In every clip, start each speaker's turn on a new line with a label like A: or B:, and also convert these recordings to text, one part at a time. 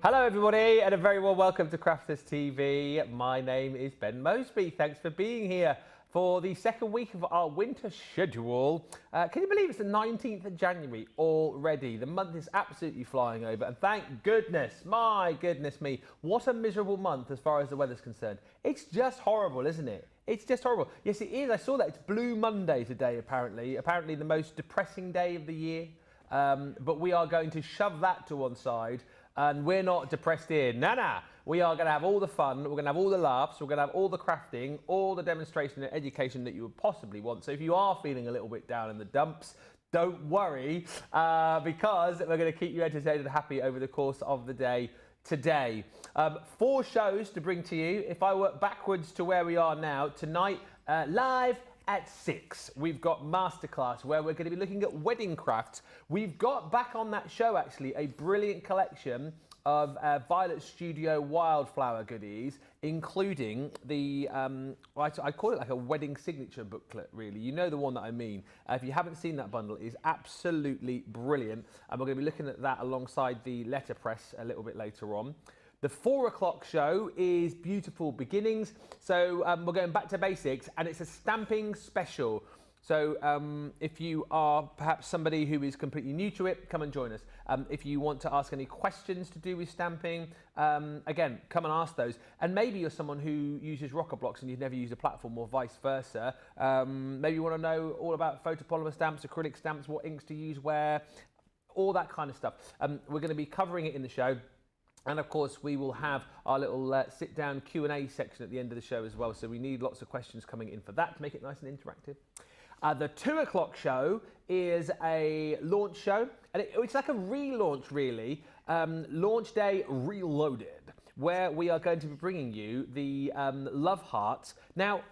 A: Hello everybody and a very warm welcome to Crafters TV. My name is Ben Mosby. Thanks for being here for the second week of our winter schedule. Can you believe it's the 19th of January already? The month is absolutely flying over and thank goodness, my goodness me, what a miserable month as far as the weather's concerned. It's just horrible, isn't it? It's just horrible. Yes, it is. I saw that. It's Blue Monday today, apparently. Apparently the most depressing day of the year. But we are going to shove that to one side. And we're not depressed here. Nah. We are going to have all the fun. We're going to have all the laughs. We're going to have all the crafting, all the demonstration and education that you would possibly want. So if you are feeling a little bit down in the dumps, don't worry, because we're going to keep you entertained and happy over the course of the day today. 4 shows to bring to you. If I work backwards to where we are now, tonight, live at 6, we've got Masterclass, where we're going to be looking at wedding crafts. We've got back on that show, actually, a brilliant collection of Violet Studio wildflower goodies, including the, I call it like a wedding signature booklet, really. You know the one that I mean. If you haven't seen that bundle, it is absolutely brilliant. And we're going to be looking at that alongside the letterpress a little bit later on. The 4 o'clock show is Beautiful Beginnings. So we're going back to basics and it's a stamping special. So if you are perhaps somebody who is completely new to it, come and join us. If you want to ask any questions to do with stamping, again, come and ask those. And maybe you're someone who uses rocker blocks and you've never used a platform or vice versa. Maybe you want to know all about photopolymer stamps, acrylic stamps, what inks to use where, all that kind of stuff. We're going to be covering it in the show. And of course, we will have our little sit-down Q&A section at the end of the show as well. So we need lots of questions coming in for that to make it nice and interactive. The 2 o'clock show is a launch show. And it's like a relaunch, really. Launch Day Reloaded, where we are going to be bringing you the Love Hearts. Now,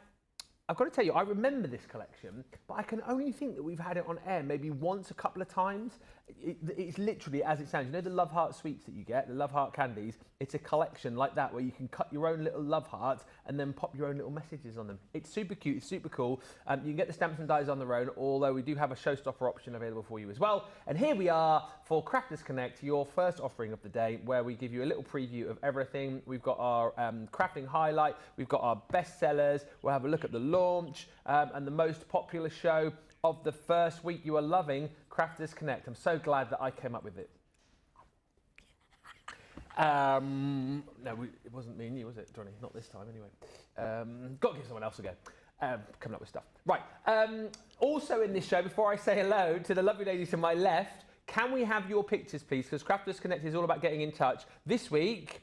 A: I've got to tell you, I remember this collection, but I can only think that we've had it on air maybe once a couple of times. It's literally as it sounds. You know the Love Heart sweets that you get, the Love Heart candies? It's a collection like that where you can cut your own little love hearts and then pop your own little messages on them. It's super cute, it's super cool. You can get the stamps and dies on their own, although we do have a showstopper option available for you as well. And here we are for Crafters Connect, your first offering of the day, where we give you a little preview of everything. We've got our crafting highlight, we've got our bestsellers, we'll have a look at the launch and the most popular show of the first week. You are loving Crafters Connect. I'm so glad that I came up with it. No, it wasn't me and you, was it, Johnny? Not this time, anyway. Got to give someone else a go. Coming up with stuff. Right. Also in this show, before I say hello to the lovely ladies to my left, can we have your pictures, please? Because Crafters Connect is all about getting in touch. This week,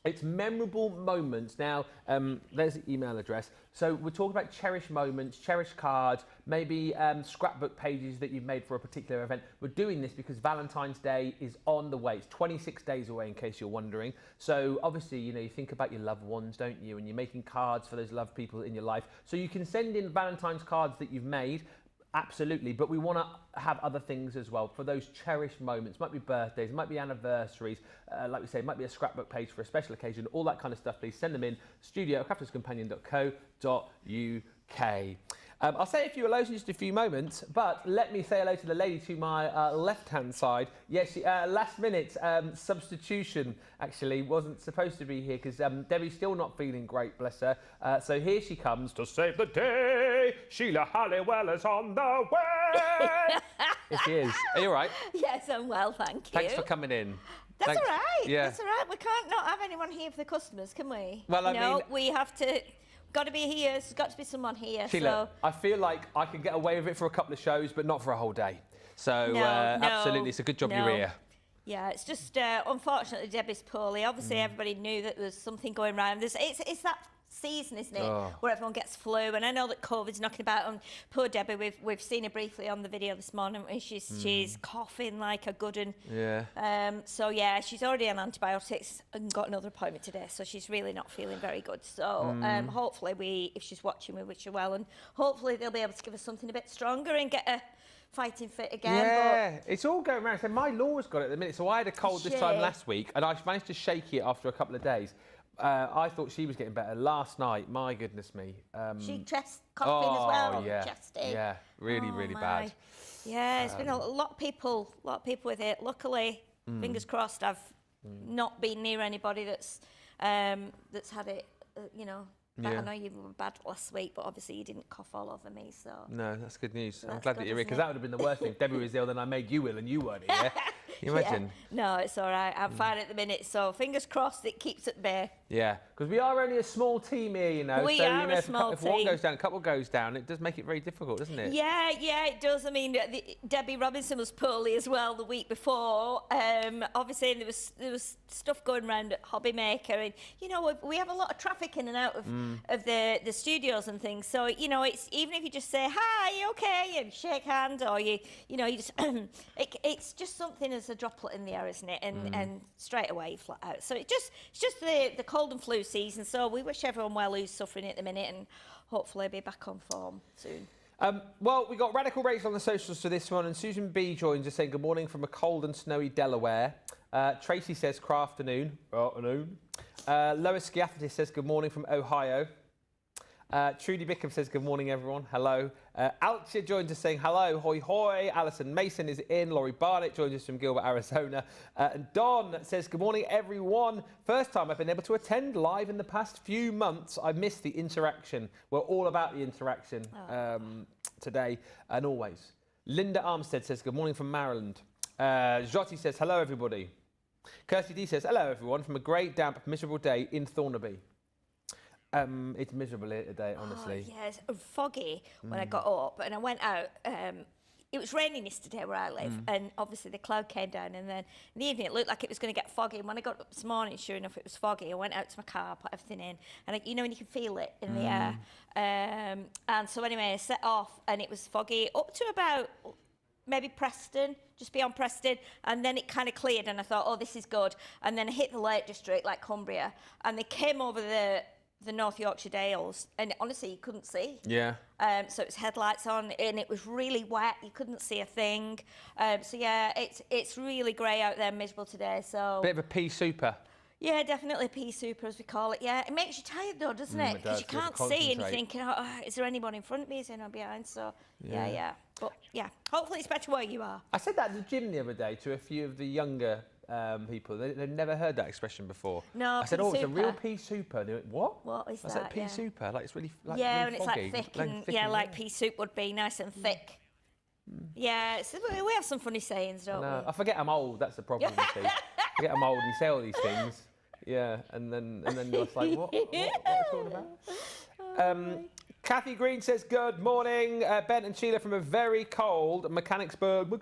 A: it's memorable moments. Now, there's the email address. So we're talking about cherished moments, cherished cards, maybe scrapbook pages that you've made for a particular event. We're doing this because Valentine's Day is on the way. It's 26 days away, in case you're wondering. So obviously, you know, you think about your loved ones, don't you? And you're making cards for those loved people in your life. So you can send in Valentine's cards that you've made. Absolutely, but we want to have other things as well for those cherished moments. It might be birthdays, it might be anniversaries, like we say, it might be a scrapbook page for a special occasion, all that kind of stuff. Please send them in, studio@crafterscompanion.co.uk. I'll say a few hellos in just a few moments, but let me say hello to the lady to my left-hand side. Yes, last-minute substitution, actually, wasn't supposed to be here because Debbie's still not feeling great, bless her. So here she comes to save the day. Sheila Halliwell is on the way. Here she is. Are you all right?
B: Yes, I'm well, thank you.
A: Thanks for coming in.
B: That's
A: Thanks.
B: all right.
A: Yeah.
B: That's all right. We can't not have anyone here for the customers, can we?
A: Well, I mean,
B: we have to. Got to be here. There's got to be someone here.
A: Sheila,
B: so.
A: I feel like I could get away with it for a couple of shows, but not for a whole day. So
B: No,
A: absolutely, it's a good job you're here.
B: Yeah, it's just unfortunately Debbie's poorly. Obviously, everybody knew that there was something going around. It's that season, isn't it, where everyone gets flu, and I know that COVID's knocking about. And poor Debbie, we've seen her briefly on the video this morning. She's coughing like a good one.
A: Yeah.
B: So yeah, she's already on antibiotics and got another appointment today, so she's really not feeling very good. So hopefully, if she's watching, we wish her well, and hopefully they'll be able to give us something a bit stronger and get her fighting fit again.
A: Yeah, but it's all going around. So my Laura's got it at the minute. So I had a cold this time last week, and I managed to shake it after a couple of days. I thought she was getting better last night. My goodness me.
B: She chest coughing as well.
A: Yeah,
B: chesty.
A: yeah, really bad.
B: Yeah, it's been a lot of people with it. Luckily, fingers crossed, I've not been near anybody that's had it, you know. But I know you were bad last week, but obviously you didn't cough all over me, so...
A: No, that's good news.
B: So
A: I'm glad that you're here, because that would have been the worst thing. If Debbie was ill, then I made you ill and you weren't here. Can you imagine?
B: No, it's all right. I'm fine at the minute, so fingers crossed it keeps at bay.
A: Yeah, because we are only a small team here, you know.
B: We are a small
A: if
B: team.
A: one goes down, a couple goes down, it does make it very difficult, doesn't it?
B: Yeah, it does. I mean, Debbie Robinson was poorly as well the week before. Obviously, there was stuff going around at Hobby Maker, and you know we have a lot of traffic in and out of the studios and things. So you know, it's even if you just say hi, you okay, and shake hands, or you just it's just something as a droplet in the air, isn't it? And straight away flat out. So it's just the cold and flu season. So we wish everyone well who's suffering at the minute, and hopefully be back on form soon.
A: Well, we got Radical Race on the socials for this one, and Susan B joins us saying good morning from a cold and snowy Delaware. Tracy says crafternoon. Lois Sciaffatis says good morning from Ohio. Trudy Bickham says good morning, everyone. Hello. Alcia joins us saying hello. Hoi hoi. Alison Mason is in. Laurie Barnett joins us from Gilbert, Arizona. And Don says good morning, everyone. First time I've been able to attend live in the past few months. I missed the interaction. We're all about the interaction today and always. Linda Armstead says good morning from Maryland. Joti says hello, everybody. Kirsty D says hello, everyone, from a grey, damp, miserable day in Thornaby. It's miserable here today, honestly.
B: Oh, yes, foggy when I got up and I went out. It was raining yesterday where I live, and obviously the cloud came down, and then in the evening it looked like it was going to get foggy. And when I got up this morning, sure enough, it was foggy. I went out to my car, put everything in, and you know when you can feel it in the air. And so anyway, I set off, and it was foggy up to about maybe Preston, just beyond Preston, and then it kind of cleared, and I thought, oh, this is good. And then I hit the Lake District, like Cumbria, and they came over the North Yorkshire Dales, and honestly, you couldn't see.
A: Yeah.
B: So it was headlights on, and it was really wet. You couldn't see a thing. So yeah, it's really grey out there, miserable today. So
A: Bit of a pea super.
B: yeah, definitely a pea super as we call it. Yeah, it makes you tired though, doesn't it? Because you can't see, and you're thinking, oh, is there anyone in front of me? Is anyone behind? So yeah. But yeah, hopefully it's better where you are.
A: I said that at the gym the other day to a few of the younger people. They've never heard that expression before.
B: No,
A: I said, oh, it's a real pea super. They went, what?
B: What is that?
A: I said, pea super. Like it's really
B: and
A: really
B: it's
A: foggy.
B: like thick, like pea soup would be, nice and thick. Yeah, we have some funny sayings, don't we?
A: I forget I'm old. That's the problem. I forget I'm old and you say all these things. Yeah, and then you're just like, what are you talking about? Kathy Green says, good morning. Ben and Sheila from a very cold Mechanicsburg.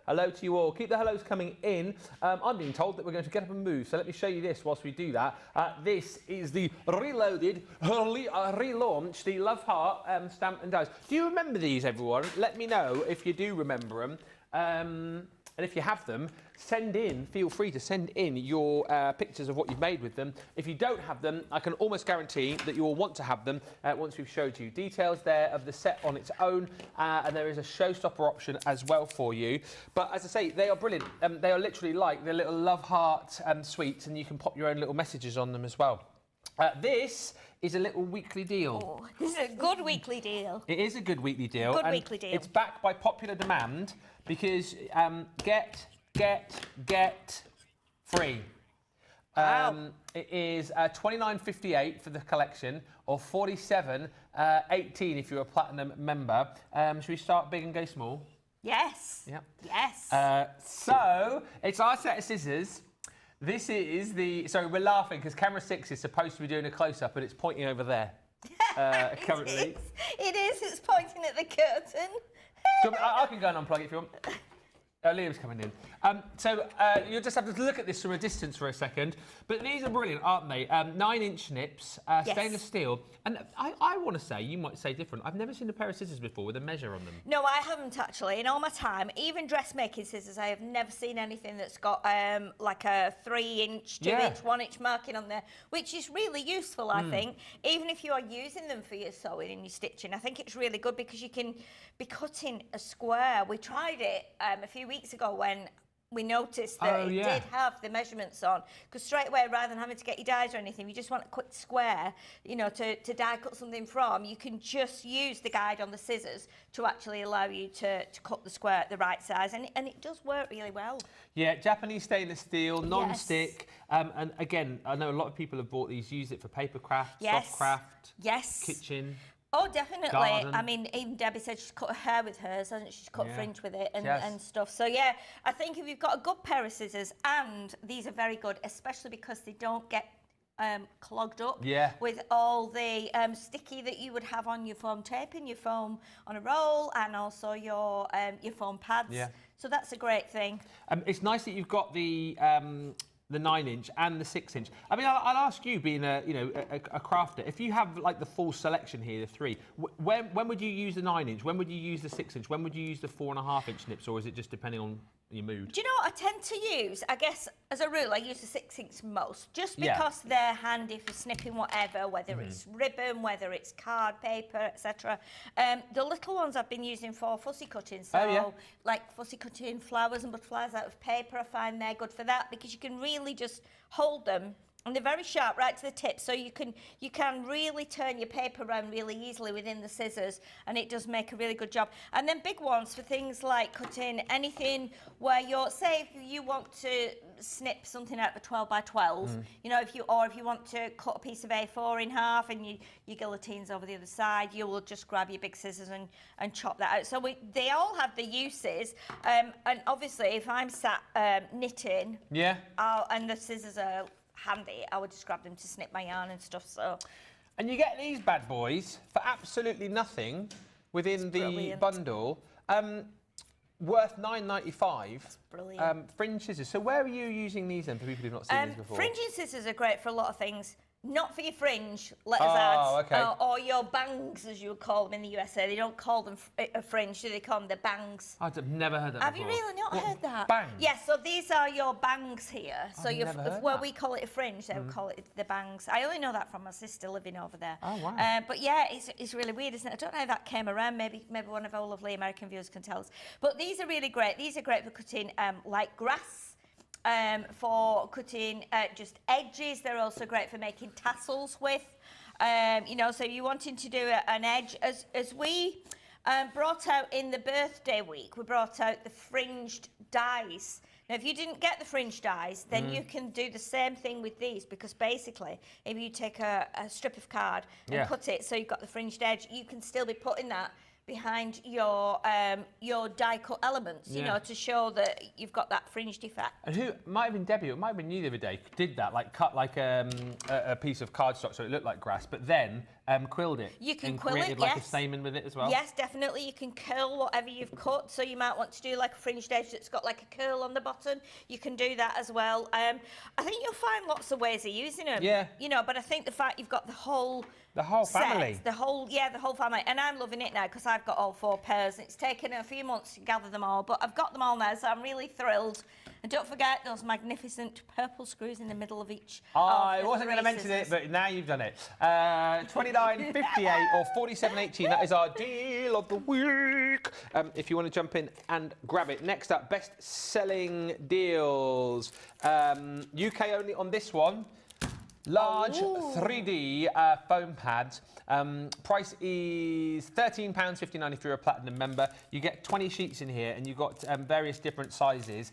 A: Hello to you all. Keep the hellos coming in. I'm being told that we're going to get up and move, so let me show you this whilst we do that. This is the reloaded, relaunched, the Love Heart stamp and dies. Do you remember these, everyone? Let me know if you do remember them. And if you have them, feel free to send in your pictures of what you've made with them. If you don't have them, I can almost guarantee that you will want to have them once we've showed you details there of the set on its own. And there is a showstopper option as well for you. But as I say, they are brilliant. They are literally like the little Love Heart sweets, and you can pop your own little messages on them as well. This is a little weekly deal.
B: Oh, this is a good weekly deal.
A: It is a good weekly deal.
B: Weekly deal.
A: It's backed by popular demand because get free.
B: Wow.
A: It is $29.58 for the collection, or $47.18 if you're a platinum member. Should we start big and go small?
B: Yes.
A: Yep.
B: Yes.
A: So it's our set of scissors. This is sorry, we're laughing because camera 6 is supposed to be doing a close-up, and it's pointing over there currently.
B: It is. It's pointing at the curtain.
A: I can go and unplug it if you want. Liam's coming in. So you'll just have to look at this from a distance for a second. But these are brilliant, aren't they? 9-inch nips, stainless steel. And I want to say, you might say different, I've never seen a pair of scissors before with a measure on them.
B: No, I haven't actually. In all my time, even dressmaking scissors, I have never seen anything that's got like a 3-inch, 2-inch, 1-inch marking on there, which is really useful, I think. Even if you are using them for your sewing and your stitching, I think it's really good because you can be cutting a square. We tried it a few weeks ago when we noticed that it did have the measurements on, because straight away, rather than having to get your dies or anything, you just want a quick square, you know, to die cut something from, you can just use the guide on the scissors to actually allow you to cut the square at the right size, and it does work really well.
A: Yeah, Japanese stainless steel, non-stick, and again, I know a lot of people have bought these, use it for paper craft, soft craft, kitchen.
B: Oh, definitely.
A: Garden.
B: I mean, even Debbie said she's cut her hair with hers, hasn't she? She's cut fringe with it and stuff. So, yeah, I think if you've got a good pair of scissors, and these are very good, especially because they don't get clogged up with all the sticky that you would have on your foam taping, your foam on a roll, and also your foam pads. Yeah. So that's a great thing.
A: It's nice that you've got the 9-inch and the 6-inch. I mean, I'll ask you, being a crafter, if you have like the full selection here, the 3, when would you use the 9-inch? When would you use the 6-inch? When would you use the 4.5-inch nips, or is it just depending on your mood?
B: Do you know what I tend to use? I guess as a rule, I use the 6-inch most, just because they're handy for snipping whatever, whether it's ribbon, whether it's card, paper, etc. The little ones I've been using for fussy cutting, so like fussy cutting flowers and butterflies out of paper, I find they're good for that, because you can really just hold them. And they're very sharp right to the tip, so you can really turn your paper around really easily within the scissors, and it does make a really good job. And then big ones for things like cutting anything where you're, say, if you want to snip something out of a 12 by 12, you know, if you want to cut a piece of A4 in half and your guillotines over the other side, you will just grab your big scissors and chop that out. So they all have the uses, and obviously if I'm sat knitting, and the scissors are handy, I would just grab them to snip my yarn and stuff. So,
A: and you get these bad boys for absolutely nothing within the bundle, worth $9.95.
B: That's brilliant.
A: Fringe scissors. So where are you using these then, for people who've not seen these before?
B: Fringing scissors are great for a lot of things. Not for your fringe, let us add, or your bangs, as you would call them in the USA. They don't call them a fringe, do they call them the bangs?
A: I've never heard that
B: Have
A: before.
B: you really not heard that?
A: Bangs?
B: Yes, so these are your bangs here. So
A: where
B: we call it a fringe, they would call it the bangs. I only know that from my sister living over there.
A: Oh, wow.
B: But yeah, it's really weird, isn't it? I don't know how that came around. Maybe one of our lovely American viewers can tell us. But these are really great. These are great for cutting like grass. For cutting just edges. They're also great for making tassels with. You know, so you're wanting to do an edge. As we brought out in the birthday week, we brought out the fringed dies. Now, if you didn't get the fringed dies, then you can do the same thing with these, because basically, if you take a strip of card and cut it so you've got the fringed edge, you can still be putting that behind your die cut elements, you know, to show that you've got that fringed effect.
A: And who might have been Debbie, it might have been you the other day, did that, like cut like a piece of cardstock so it looked like grass, but then quilled it.
B: You can
A: and
B: quill
A: created
B: it,
A: like a stamen with it as well.
B: Yes, definitely. You can curl whatever you've cut. So you might want to do like a fringed edge that's got like a curl on the bottom. You can do that as well. I think you'll find lots of ways of using them.
A: Yeah.
B: You know, but I think the fact you've got the whole
A: family.
B: Set, the whole family. And I'm loving it now because I've got all 4 pairs. It's taken a few months to gather them all, but I've got them all now, so I'm really thrilled. And don't forget those magnificent purple screws in the middle of each.
A: I wasn't going to mention it, but now you've done it. $29.58 or $47.18. That is our deal of the week. If you want to jump in and grab it. Next up, best-selling deals. UK only on this one. Large 3D foam pads. Price is £13.59 if you're a platinum member. You get 20 sheets in here, and you've got various different sizes.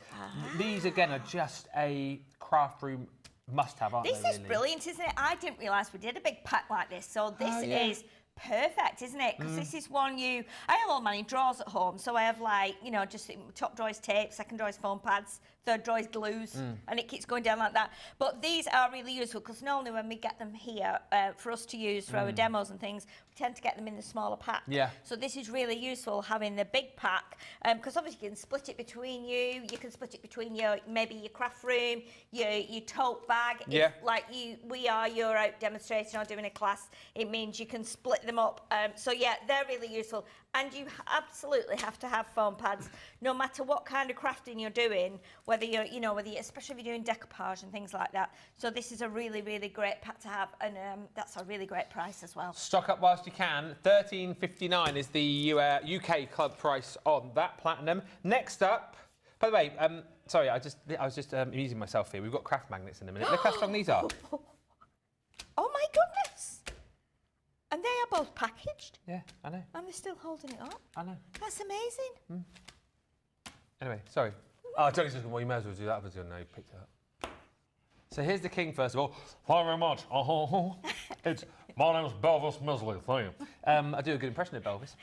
A: These, again, are just a craft room must-have, aren't they?
B: This is brilliant, isn't it? I didn't realise we did a big pack like this, so this is perfect, isn't it? Because this is one I have all many drawers at home, so I have, like, you know, just top drawer's tape, second drawer's foam pads, third drawer's glues, and it keeps going down like that. But these are really useful, because normally when we get them here for us to use for our demos and things, we tend to get them in the smaller pack. Yeah. So this is really useful, having the big pack, because obviously you can split it between you can split it between maybe your craft room, your tote bag.
A: Yeah.
B: If, you're out demonstrating or doing a class, it means you can split them up. So yeah, they're really useful. And you absolutely have to have foam pads, no matter what kind of crafting you're doing, whether you're, especially if you're doing decoupage and things like that. So this is a really, really great pack to have, and that's a really great price as well.
A: Stock up whilst you can. $13.59 is the UK club price on that platinum. Next up, By the way, sorry, I was just amusing myself here. We've got craft magnets in a minute. Look how strong these are.
B: Oh my goodness! And they are both packaged.
A: Yeah, I know.
B: And they're still holding it up.
A: I know.
B: That's amazing.
A: Anyway, sorry. Oh, Johnny says, well, you may as well do that because you picked it up. So here's the king, first of all. Thank you very much. My name's Belvis Misley. Thank you. I do a good impression of Belvis.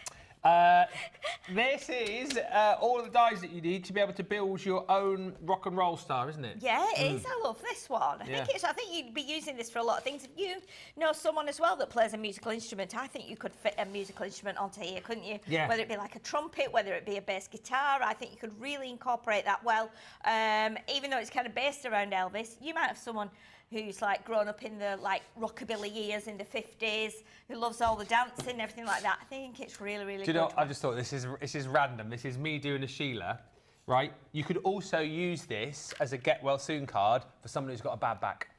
A: This is all of the dies that you need to be able to build your own rock and roll star, isn't it?
B: Yeah, it is. I love this one. I think you'd be using this for a lot of things. If you know someone as well that plays a musical instrument, I think you could fit a musical instrument onto here, couldn't you?
A: Yeah.
B: Whether it be like a trumpet, whether it be a bass guitar, I think you could really incorporate that well. Even though it's kind of based around Elvis, you might have someone who's like grown up in the like rockabilly years in the 50s, who loves all the dancing and everything like that. I think it's really, really good.
A: Do you know, I just thought this is random. This is me doing a Sheila, right? You could also use this as a get well soon card for someone who's got a bad back.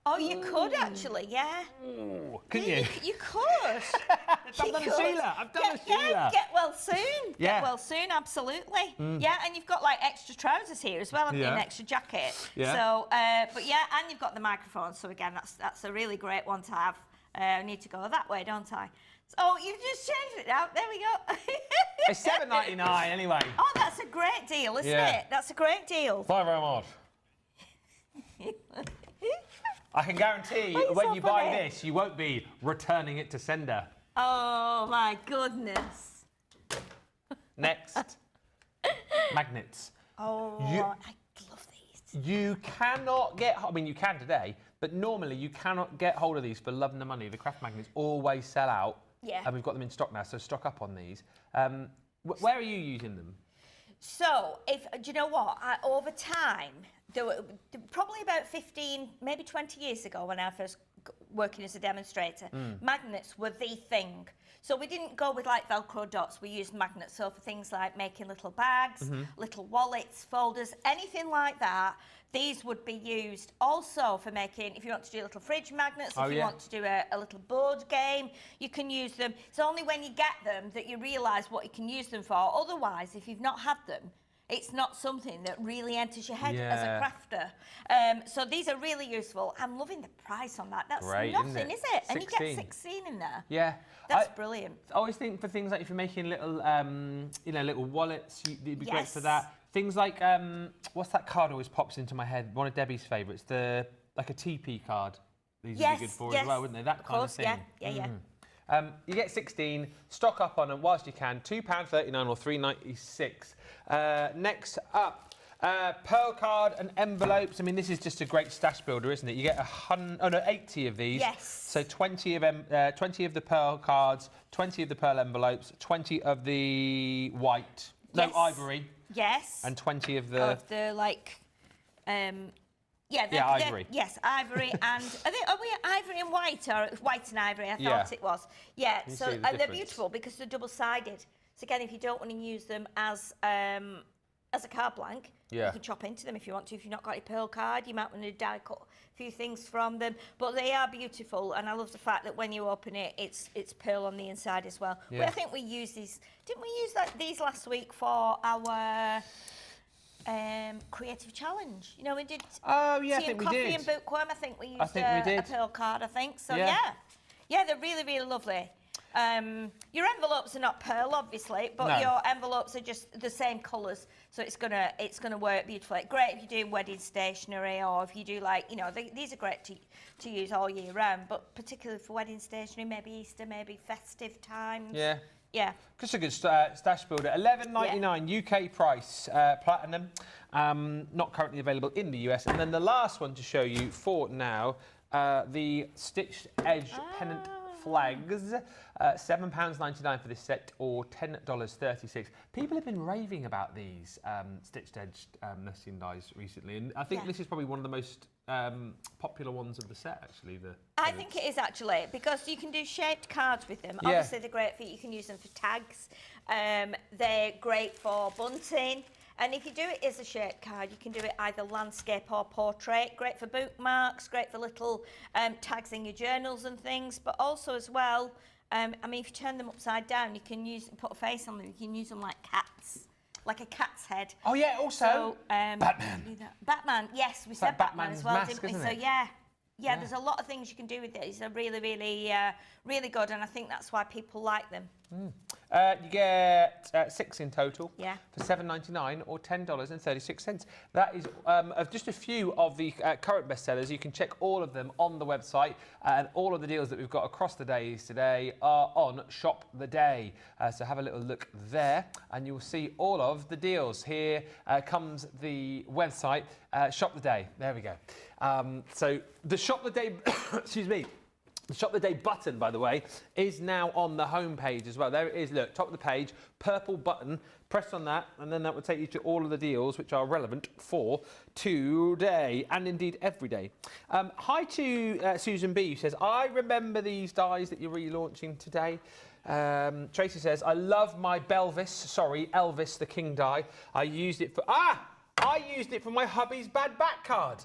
B: Oh, you could actually, yeah.
A: Ooh, couldn't you?
B: You could.
A: I've done a Sheila. I've done a Sheila.
B: Yeah, get well soon.
A: Yeah.
B: Get well soon, absolutely. Yeah, and you've got like extra trousers here as well, haven't you? An extra jacket.
A: Yeah.
B: So, but yeah, and you've got the microphone. So again, that's a really great one to have. I need to go that way, don't I? Oh, you've just changed it now. There we go.
A: It's $7.99 anyway.
B: Oh, that's a great deal, isn't it? That's a great deal.
A: Thank you very much. I can guarantee when you buy this, you won't be returning it to sender.
B: Oh my goodness.
A: Next, magnets.
B: Oh, I love these.
A: You cannot get, I mean, you can today, but normally you cannot get hold of these for love nor money. The craft magnets always sell out.
B: Yeah.
A: And we've got them in stock now, so stock up on these. Where are you using them?
B: So, do you know what? Over time, there were probably about 15, maybe 20 years ago when I first working as a demonstrator, magnets were the thing. So we didn't go with like Velcro dots, we used magnets. So for things like making little bags, little wallets, folders, anything like that, these would be used also for making, if you want to do little fridge magnets, if you want to do a little board game, you can use them. It's only when you get them that you realise what you can use them for. Otherwise, if you've not had them, it's not something that really enters your head as a crafter. So these are really useful. I'm loving the price on that. That's
A: great,
B: nothing, is it?
A: 16.
B: And you get 16 in there.
A: Yeah.
B: That's brilliant.
A: I always think for things like if you're making little, little wallets, it'd be great for that. Things like, what's that card always pops into my head? One of Debbie's favourites, like a TP card. These would be good for as well, wouldn't they? That kind of thing.
B: Yeah.
A: You get 16, stock up on them whilst you can, £2.39 or $3.96. Next up, pearl card and envelopes. I mean, this is just a great stash builder, isn't it? You get 80 of these.
B: Yes.
A: So 20 of the pearl cards, 20 of the pearl envelopes, 20 of the white, ivory.
B: Yes.
A: And 20 of the...
B: Of the, like,
A: ivory.
B: Yes, ivory and are we ivory and white, or white and ivory? I thought it was. Yeah. So and they're beautiful because they're double-sided. So again, if you don't want to use them as a card blank, you can chop into them if you want to. If you've not got your pearl card, you might want to die cut a few things from them. But they are beautiful, and I love the fact that when you open it, it's pearl on the inside as well.
A: Yeah.
B: But I think we used these. Didn't we use these last week for our creative challenge? You know, we did tea and coffee and bookworm. I think we used a pearl card, I think. So yeah, they're really, really lovely. Your envelopes are not pearl, obviously, but your envelopes are just the same colours, so it's gonna work beautifully. Great if you're doing wedding stationery, or if you do these are great to use all year round, but particularly for wedding stationery, maybe Easter, maybe festive times. Yeah.
A: Just a good stash builder. $11.99 UK price, platinum. Not currently available in the US. And then the last one to show you for now, the stitched edge pennant flags. £7.99 for this set, or $10.36. People have been raving about these stitched edge nesting dies recently, and I think this is probably one of the most popular ones of the set, actually.
B: I think it is, actually, because you can do shaped cards with them. Obviously, they're great for you can use them for tags. They're great for bunting. And if you do it as a shaped card, you can do it either landscape or portrait. Great for bookmarks, great for little tags in your journals and things, but also as well, I mean, if you turn them upside down, you can put a face on them. You can use them like cats. like a cat's head.
A: Oh yeah, also
B: So,
A: Batman.
B: Batman, yes, we said
A: like
B: Batman as well,
A: Batman's mask,
B: didn't we?
A: isn't
B: So
A: it?
B: yeah, there's a lot of things you can do with these. They're really, really, really good, and I think that's why people like them.
A: You get 6 in total
B: Yeah.
A: for $7.99 or $10.36. That is of just a few of the current bestsellers. You can check all of them on the website, and all of the deals that we've got across the days today are on Shop the Day. So have a little look there, and you'll see all of the deals. Here comes the website, Shop the Day. There we go. So the Shop the Day, excuse me. The Shop the Day button, by the way, is now on the home page as well. There it is, look, top of the page, purple button. Press on that, and then that will take you to all of the deals which are relevant for today, and indeed every day. Hi to Susan B, who says, I remember these dies that you're relaunching today. Tracy says, I love my Elvis the King die. I used it for my hubby's bad back card.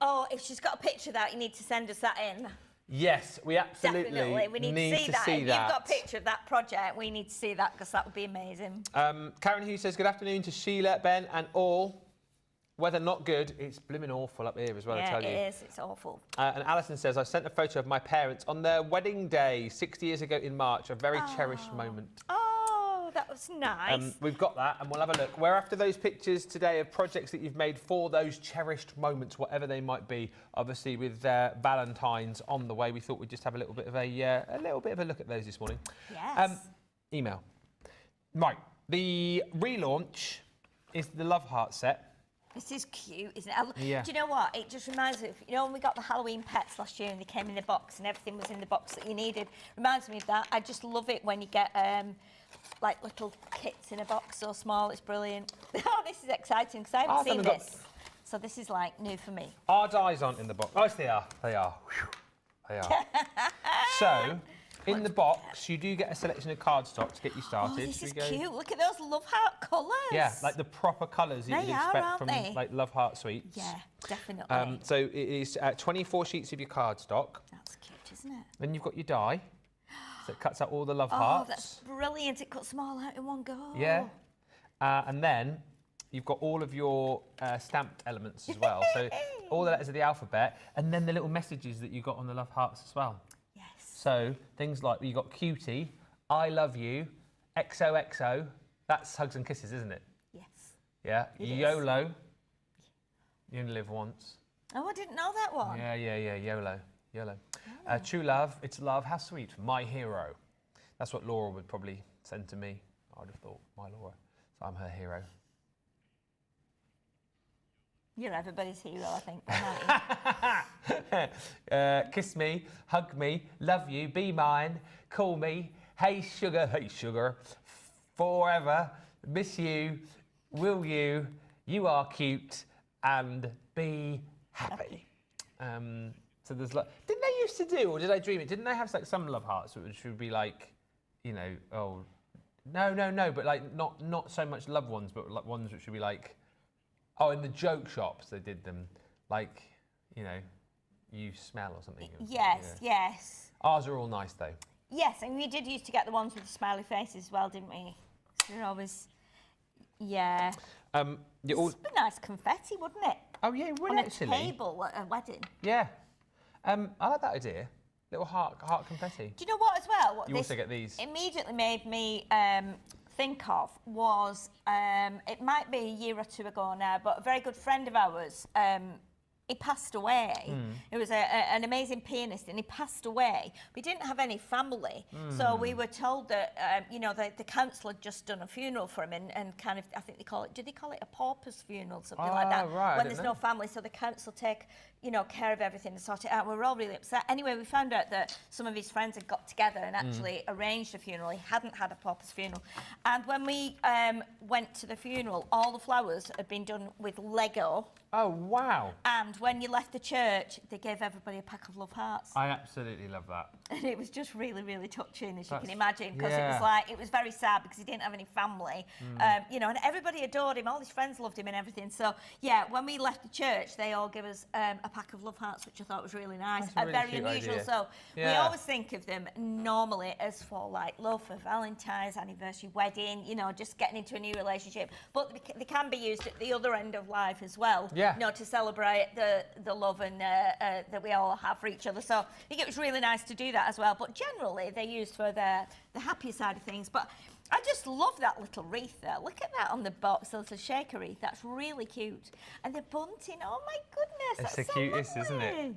B: Oh, if she's got a picture of that, you need to send us that in.
A: Yes, we absolutely
B: Definitely, we need to see that. If you've
A: that.
B: got a picture of that project, we need to see that because that would be amazing.
A: Karen Hughes says, good afternoon to Sheila, Ben and all. Weather not good, it's blooming awful up here as well, I tell you.
B: Yeah, it is, it's awful.
A: And Alison says, I sent a photo of my parents on their wedding day 60 years ago in March, a very cherished moment.
B: Oh, that was nice.
A: We've got that, and we'll have a look. We're after those pictures today of projects that you've made for those cherished moments, whatever they might be. Obviously, with Valentine's on the way, we thought we'd just have a little bit of a look at those this morning.
B: Yes.
A: Email. Right, the relaunch is the Love Heart set.
B: This is cute, isn't it?
A: Yeah.
B: Do you know what? It just reminds me of, you know, when we got the Halloween pets last year and they came in the box and everything was in the box that you needed. Reminds me of that. I just love it when you get like little kits in a box so small. It's brilliant. Oh, this is exciting because I haven't seen this. So this is like new for me.
A: Our dies aren't in the box. Oh, yes, they are. They are. Whew. They are. So, in the box, you do get a selection of cardstock to get you started.
B: Oh, this is cute. Look at those Love Heart colours.
A: Yeah, like the proper colours that you'd expect from like Love Heart sweets.
B: Yeah, definitely.
A: So it is 24 sheets of your cardstock.
B: That's cute, isn't it?
A: Then you've got your die. So it cuts out all the Love Hearts.
B: Oh, that's brilliant. It cuts them all out in one go.
A: Yeah. And then you've got all of your stamped elements as well. So all the letters of the alphabet, and then the little messages that you got on the Love Hearts as well.
B: Yes.
A: So things like you got cutie, I love you, XOXO. That's hugs and kisses, isn't it?
B: Yes.
A: Yeah.
B: It
A: YOLO. You only live once.
B: Oh, I didn't know that one.
A: Yeah. YOLO. True love, it's love. How sweet. My hero. That's what Laura would probably send to me. I'd have thought, my Laura. So I'm her hero.
B: You're everybody's hero, I think.
A: Kiss me, hug me, love you, be mine, call me, hey sugar, forever, miss you, will you, you are cute, and be happy. So there's like, didn't they used to do, or did I dream it? Didn't they have like some Love Hearts which would be like, you know, oh, no, but like not so much love ones, but like ones which would be like, oh, in the joke shops they did them, like, you know, you smell or something.
B: Yes.
A: Ours are all nice though.
B: Yes, and we did used to get the ones with the smiley faces as well, didn't we? They're always, yeah.
A: It
B: would be nice confetti, wouldn't it?
A: Oh yeah, it would
B: on
A: actually.
B: On a table at a wedding.
A: Yeah. I like that idea. Little heart confetti.
B: Do you know what as well? What
A: you also get these.
B: Immediately made me think of was, it might be a year or two ago now, but a very good friend of ours, he passed away. He was an amazing pianist and he passed away. We didn't have any family. So we were told that, you know, the council had just done a funeral for him and kind of, I think they call it, do they call it a pauper's funeral, something like that?
A: Right,
B: when there's no family, so the council take, you know, care of everything and sort it out. We were all really upset. Anyway, we found out that some of his friends had got together and actually arranged a funeral. He hadn't had a pauper's funeral. And when we went to the funeral, all the flowers had been done with Lego.
A: Oh, wow.
B: And when you left the church, they gave everybody a pack of Love Hearts.
A: I absolutely love that.
B: And it was just really, really touching, as you can imagine, because it was like, it was very sad because he didn't have any family, you know, and everybody adored him, all his friends loved him and everything. So, yeah, when we left the church, they all gave us a pack of love hearts, which I thought was really nice.
A: That's a really
B: Very
A: cute
B: unusual.
A: idea.
B: So we
A: Yeah.
B: always think of them normally as for like love for Valentine's, anniversary, wedding, you know, just getting into a new relationship. But they can be used at the other end of life as well.
A: Yeah.
B: You know, to celebrate the love and that we all have for each other. So I think it was really nice to do that as well. But generally, they're used for the happier side of things. But I just love that little wreath there. Look at that on the box, the little shaker wreath. That's really cute. And the bunting, oh my goodness,
A: It's
B: that's
A: the
B: so
A: cutest, isn't it?
B: lovely.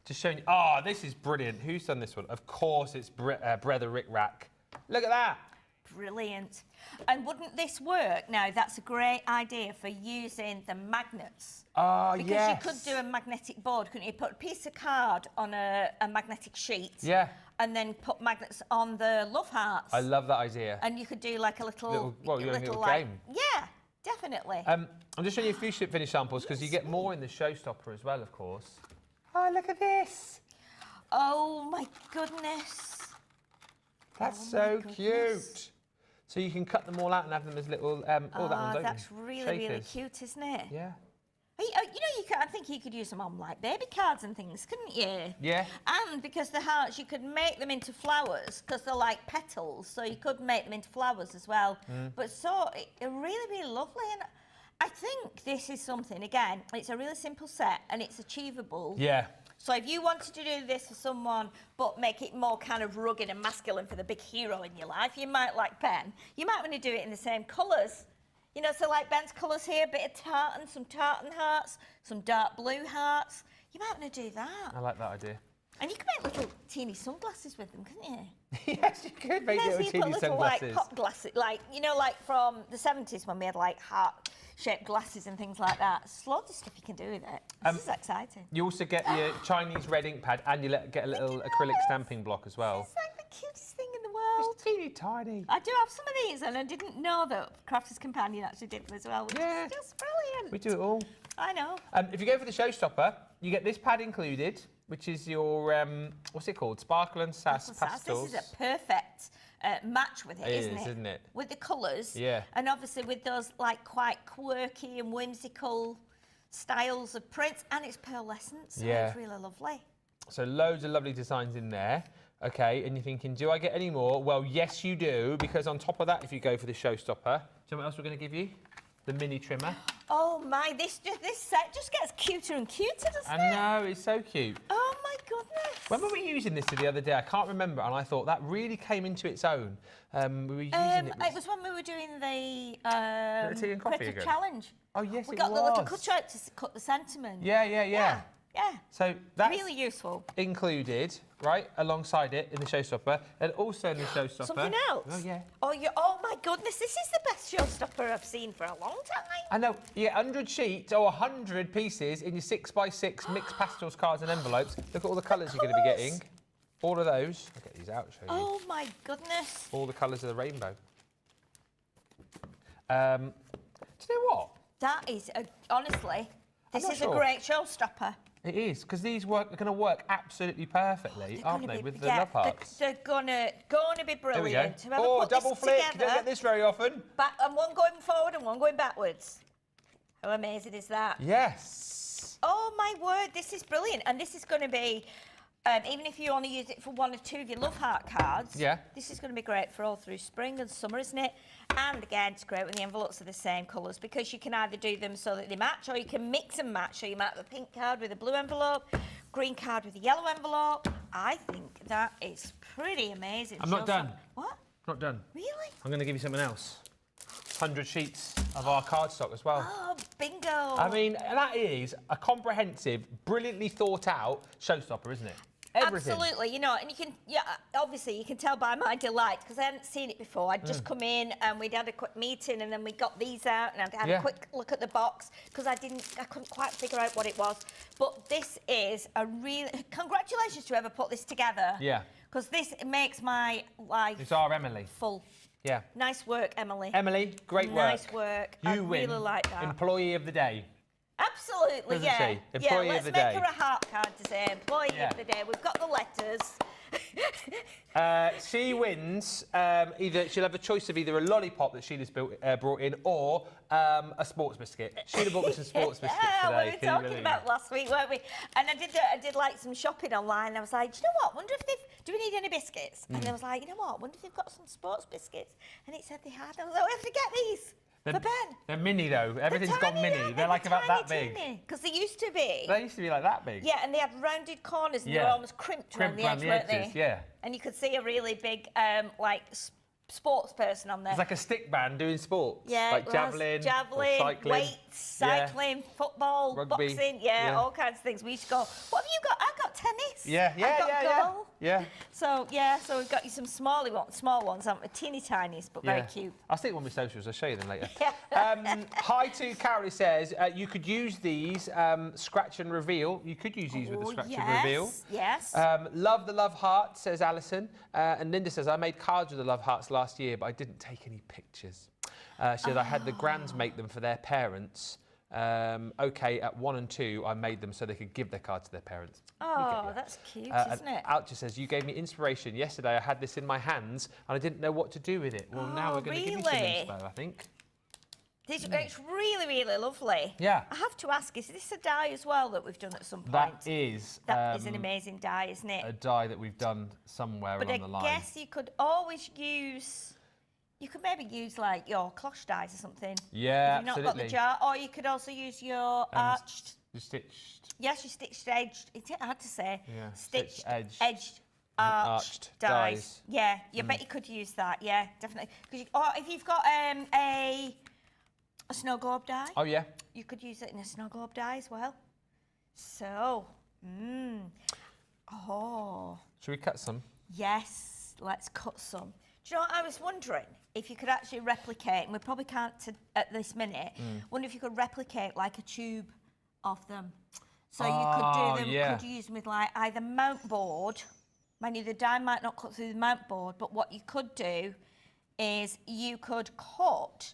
A: Just showing you. Oh, this is brilliant. Who's done this one? Of course, it's Brother Rick Rack. Look at that.
B: Brilliant. And wouldn't this work? Now, that's a great idea for using the magnets.
A: Oh,
B: Because
A: yes.
B: you could do a magnetic board, couldn't you? Put a piece of card on a magnetic sheet.
A: Yeah.
B: And then put magnets on the love hearts.
A: I love that idea.
B: And you could do like a little
A: little
B: like,
A: game.
B: Yeah, definitely.
A: I'm just showing you a few finish samples because you get more in the showstopper as well, of course. Oh, look at this.
B: Oh my goodness.
A: That's
B: Oh,
A: so
B: my goodness.
A: cute. So you can cut them all out and have them as little. That one's open.
B: That's really, really
A: Shakers.
B: cute, isn't it?
A: Yeah.
B: You know, I think you could use them on like baby cards and things, couldn't you?
A: Yeah.
B: And because the hearts, you could make them into flowers because they're like petals, so you could make them into flowers as well. But really, really lovely. And I think this is something, again, it's a really simple set and it's achievable.
A: Yeah.
B: So if you wanted to do this for someone, but make it more kind of rugged and masculine for the big hero in your life, you might like Ben. You might want to do it in the same colours. You know, so like Ben's colours here, a bit of tartan, some tartan hearts, some dark blue hearts. You might want to do that.
A: I like that idea.
B: And you could make little teeny sunglasses with them, couldn't you?
A: Yes, you could make
B: Yeah, so
A: little
B: you
A: teeny
B: put little
A: sunglasses.
B: like pop glasses, like, you know, like from the 70s when we had like heart-shaped glasses and things like that. There's loads of stuff you can do with it. This is exciting.
A: You also get your Chinese red ink pad and you get a little acrylic stamping block as well.
B: It's like the cutest thing in the world.
A: It's teeny tiny.
B: I do have some of these, and I didn't know that Crafters Companion actually did them as well, which
A: Yeah.
B: is just brilliant.
A: We do it all.
B: I know.
A: If you go for the showstopper, you get this pad included, which is your, what's it called? Sparkle and Sass pastels.
B: This is a perfect match with it,
A: isn't it?
B: With the colours.
A: Yeah.
B: And obviously with those like quite quirky and whimsical styles of prints, and it's pearlescent, so
A: Yeah.
B: it's really lovely.
A: So loads of lovely designs in there. Okay, and you're thinking, do I get any more? Well, yes, you do, because on top of that, if you go for the showstopper, do you know what else we're going to give you? The mini trimmer.
B: Oh my, this set just gets cuter and cuter, doesn't it?
A: I know, it's so cute.
B: Oh my goodness.
A: When were we using this the other day? I can't remember, and I thought that really came into its own. We were using
B: It was when we were doing the
A: tea and coffee
B: Critter
A: again?
B: challenge.
A: Oh, yes,
B: We
A: it
B: got the little
A: was.
B: cutout to cut the sentiment.
A: Yeah.
B: Yeah.
A: So that's
B: Really useful.
A: included, right, alongside it in the showstopper, and also in the showstopper.
B: Something else?
A: Oh, yeah.
B: Oh my goodness, this is the best showstopper I've seen for a long time.
A: I know, you get 100 sheets or 100 pieces in your 6x6 mixed pastels, cards and envelopes. Look at all the colours you're going to be getting. All of those. I'll get these out and show you.
B: Oh my goodness.
A: All the colours of the rainbow. Do you know what?
B: That is, honestly, this
A: not
B: is
A: sure.
B: a great showstopper.
A: It is, because these are going to work absolutely perfectly,
B: They're
A: aren't
B: gonna
A: they,
B: be-
A: with the
B: yeah,
A: love hearts?
B: They're gonna be
A: There we
B: brilliant.
A: go.
B: Whoever
A: Oh,
B: put
A: double
B: this
A: flick. You
B: together,
A: don't get this very often.
B: and one going forward and one going backwards. How amazing is that?
A: Yes.
B: Oh my word, this is brilliant. And this is going to be, even if you only use it for one or two of your love heart cards,
A: Yeah.
B: this is going to be great for all through spring and summer, isn't it? And again, it's great when the envelopes are the same colours because you can either do them so that they match or you can mix and match. So you might have a pink card with a blue envelope, green card with a yellow envelope. I think that is pretty amazing.
A: I'm not done.
B: What?
A: Not done.
B: Really?
A: I'm going to give you something else. 100 sheets of our cardstock as well.
B: Oh, bingo.
A: I mean, that is a comprehensive, brilliantly thought out showstopper, isn't it? Everything.
B: Absolutely, you know, and you can, obviously you can tell by my delight because I hadn't seen it before. I'd just come in and we'd had a quick meeting and then we got these out and I'd had a quick look at the box because I couldn't quite figure out what it was. But this is a really, congratulations to whoever put this together.
A: Yeah.
B: Because this makes my life
A: It's our Emily.
B: full.
A: Yeah.
B: Nice work, Emily.
A: Emily, great work.
B: Nice work.
A: You
B: I
A: win.
B: really like that.
A: Employee of the day.
B: Absolutely,
A: Doesn't
B: yeah.
A: she? Employee of
B: let's
A: the
B: make
A: day.
B: her a heart card to say employee
A: Yeah.
B: of the day. We've got the letters
A: She wins. Either she'll have a choice of either a lollipop that Sheila's brought in, or a sports biscuit. Sheila brought me some sports biscuits today.
B: We were talking about last week, weren't we? And I did like some shopping online. I was like, do you know what? Wonder if do we need any biscuits? And I was like, you know what? Wonder if they've got some sports biscuits. And it said they had. I was like, we have to get these. For Ben.
A: They're mini though. Everything's gone mini. They're like about that big.
B: Because they used to be.
A: They used to be like that big.
B: Yeah, and they had rounded corners and they were almost crimped around the edge, weren't they?
A: Yeah.
B: And you could see a really big, like, sports person on there.
A: It's like a stick man doing sports.
B: Yeah,
A: like javelin,
B: cycling, weights, cycling, football,
A: rugby,
B: boxing, all kinds of things. We used to go, what have you got? I've got tennis.
A: Yeah.
B: Golf.
A: Yeah.
B: So we've got you some small ones, haven't we? Teeny tinies, but very cute.
A: I'll stick one with socials. I'll show you them later.
B: Yeah.
A: Hi to Carol, who says you could use these scratch and reveal. You could use these with the scratch and reveal.
B: Yes.
A: Love the love heart, says Alison. And Linda says, I made cards with the love hearts last year, but I didn't take any pictures. She said, I had the grands make them for their parents. OK, at 1 and 2, I made them so they could give their card to their parents.
B: Oh, that's cute, isn't it?
A: Alcha says, you gave me inspiration. Yesterday, I had this in my hands and I didn't know what to do with it. Well, now we're going to give you some inspo, I think.
B: It's really, really lovely.
A: Yeah.
B: I have to ask, is this a die as well that we've done at some point?
A: That is
B: an amazing die, isn't it?
A: A die that we've done somewhere along the line.
B: But I guess you could always use... You could maybe use, like, your cloche dies or something.
A: Yeah,
B: if you've not got the jar. Or you could also use your arched...
A: You stitched...
B: Yes, you stitched edged. It's hard to say.
A: Yeah,
B: stitched,
A: edged,
B: arched dies. Yeah, you bet you could use that. Yeah, definitely. Or if you've got a snow globe die.
A: Oh, yeah.
B: You could use it in a snow globe die as well. So, oh.
A: Should we cut some?
B: Yes, let's cut some. Do you know what I was wondering? If you could actually replicate, and we probably can't at this minute, wonder if you could replicate like a tube of them. So you could do them, could use them with like either mount board. Mind you, the die might not cut through the mount board, but what you could do is you could cut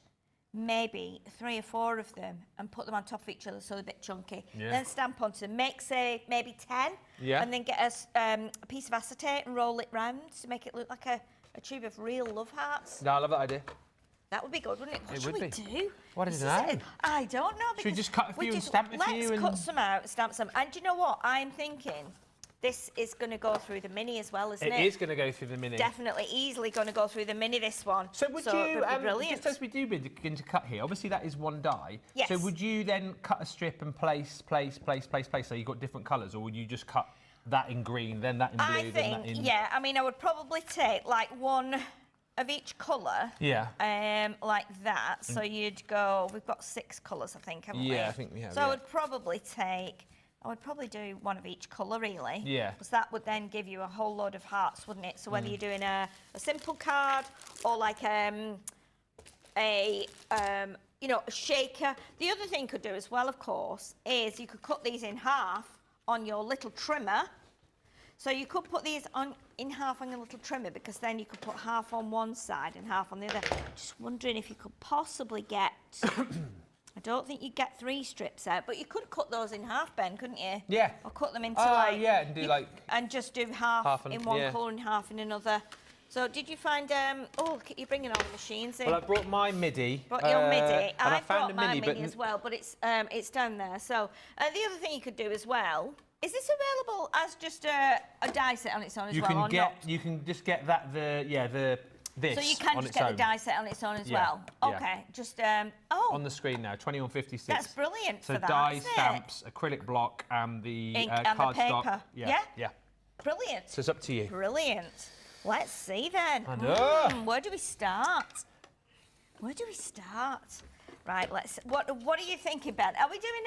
B: maybe 3 or 4 of them and put them on top of each other so they're a bit chunky.
A: Yeah.
B: Then stamp onto them, make say maybe 10, and then get a piece of acetate and roll it round to make it look like a tube of real love hearts.
A: No, I love that idea.
B: That would be good, wouldn't it? What should we do?
A: What is that?
B: I don't know.
A: Should we just cut a few and stamp a few?
B: Let's cut some out, stamp some. And do you know what? I'm thinking this is going to go through the mini as well, isn't it?
A: It is going to go through the mini.
B: Definitely, easily going to go through the mini, this one.
A: So would you,
B: brilliant.
A: just as we do begin to cut here, obviously that is one die.
B: Yes.
A: So would you then cut a strip and place, so you've got different colours, or would you just cut that in green, then that in blue, then that in...
B: yeah, I mean, I would probably take like one of each colour.
A: Yeah.
B: Like that. So you'd go, we've got 6 colours, I think, haven't we?
A: Yeah, I think we have.
B: So I would probably do one of each colour, really.
A: Yeah.
B: Because that would then give you a whole load of hearts, wouldn't it? So whether you're doing a simple card or like a shaker. The other thing you could do as well, of course, is you could cut these in half on your little trimmer. So you could put these in half on your little trimmer, because then you could put half on one side and half on the other. Just wondering if you could possibly get... I don't think you'd get 3 strips out, but you could cut those in half, Ben, couldn't you?
A: Yeah.
B: Or cut them into like...
A: yeah, and do
B: and just do half in one colour and half in another. So did you find... oh, look at you bringing all the machines in.
A: Well, I brought my MIDI.
B: Brought your MIDI.
A: I
B: brought my MIDI as well, but it's down there. So the other thing you could do as well... Is this available as just a die set on its own as well, or not?
A: You can just get that, this.
B: So you can just get the die set on its own as well? Okay, just,
A: on the screen now, 2156.
B: That's brilliant for that,
A: die, stamps, acrylic block, and the
B: ink and the paper.
A: Cardstock.
B: Yeah? Brilliant.
A: So it's up to you.
B: Brilliant. Let's see then.
A: I know.
B: Where do we start? Right, what are you thinking, Ben? Are we doing,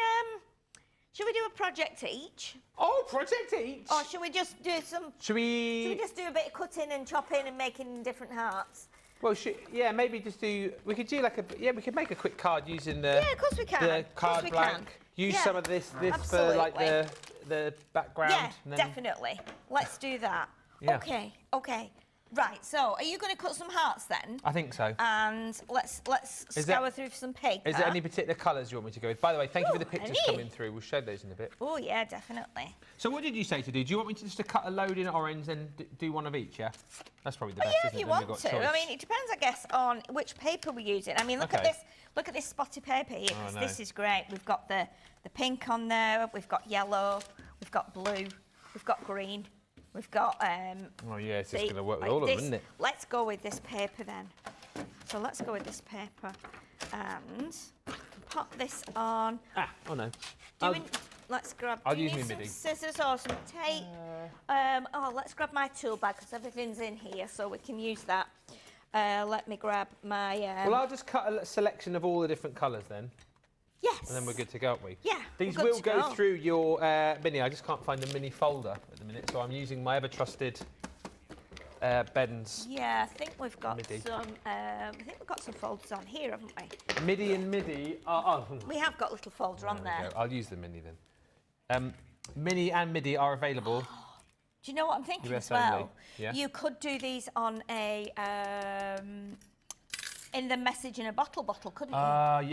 B: should we do a project each?
A: Oh, project each?
B: Or should we just do some... Should we just do a bit of cutting and chopping and making different hearts?
A: Well, maybe just do... We could do like a... Yeah, we could make a quick card using the...
B: Yeah, of course we can.
A: The card blank. Use some of this for like the background.
B: Yeah, definitely. Let's do that.
A: Yeah.
B: Okay. Right, so are you going to cut some hearts then?
A: I think so.
B: And let's scour through some paper.
A: Is there any particular colours you want me to go with? By the way, thank you for the pictures
B: any.
A: coming through. We'll show those in a bit.
B: Oh, yeah, definitely.
A: So what did you say to do? Do you want me to just cut a load in orange and do one of each, yeah? That's probably the best,
B: Yeah,
A: isn't
B: if you
A: it? Then we've
B: want
A: got
B: to.
A: choice.
B: I mean, it depends, I guess, on which paper we're using. I mean, look at this. Look at this spotty paper here, because this is great. We've got the pink on there. We've got yellow. We've got blue. We've got green. We've got...
A: oh, yeah, it's just going to work with all of them, isn't it?
B: Let's go with this paper then. So let's go with this paper. And pop this on.
A: Oh no.
B: Let's grab...
A: I'll
B: do you
A: use
B: need
A: my
B: some
A: MIDI.
B: scissors or some tape? Let's grab my tool bag, because everything's in here, so we can use that. Let me grab my...
A: well, I'll just cut a selection of all the different colours then.
B: Yes.
A: And then we're good to go, aren't we?
B: Yeah.
A: These will go through your mini. I just can't find the mini folder at the minute, so I'm using my ever-trusted Ben's.
B: Yeah, I think we've got
A: MIDI.
B: some. I think we've got some folders on here, haven't we?
A: MIDI and MIDI.
B: We have got a little folder on there.
A: I'll use the mini then. Mini and MIDI are available.
B: Do you know what I'm thinking
A: US
B: as well?
A: only, yeah.
B: You could do these on a in the message in a bottle, couldn't you?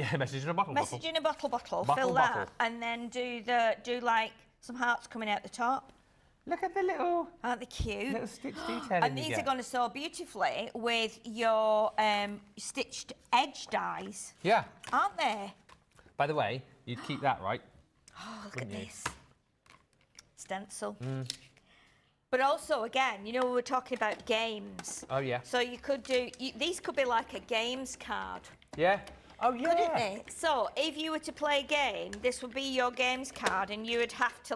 A: Yeah, message in a bottle.
B: Message in a bottle,
A: Bottle,
B: fill
A: bottle.
B: that, and then do like some hearts coming out the top.
A: Look at the little
B: Aren't they cute?
A: little stitch detailing.
B: And these are going to sew beautifully with your stitched edge dies,
A: Yeah.
B: aren't they?
A: By the way, you'd keep that, right?
B: Oh, look
A: Wouldn't
B: at
A: you?
B: this. Stencil. But also, again, you know, we were talking about games.
A: Oh, yeah.
B: So you could do, these could be like a games card,
A: Yeah. Oh, yeah.
B: couldn't they? So if you were to play a game, this would be your games card, and you would have to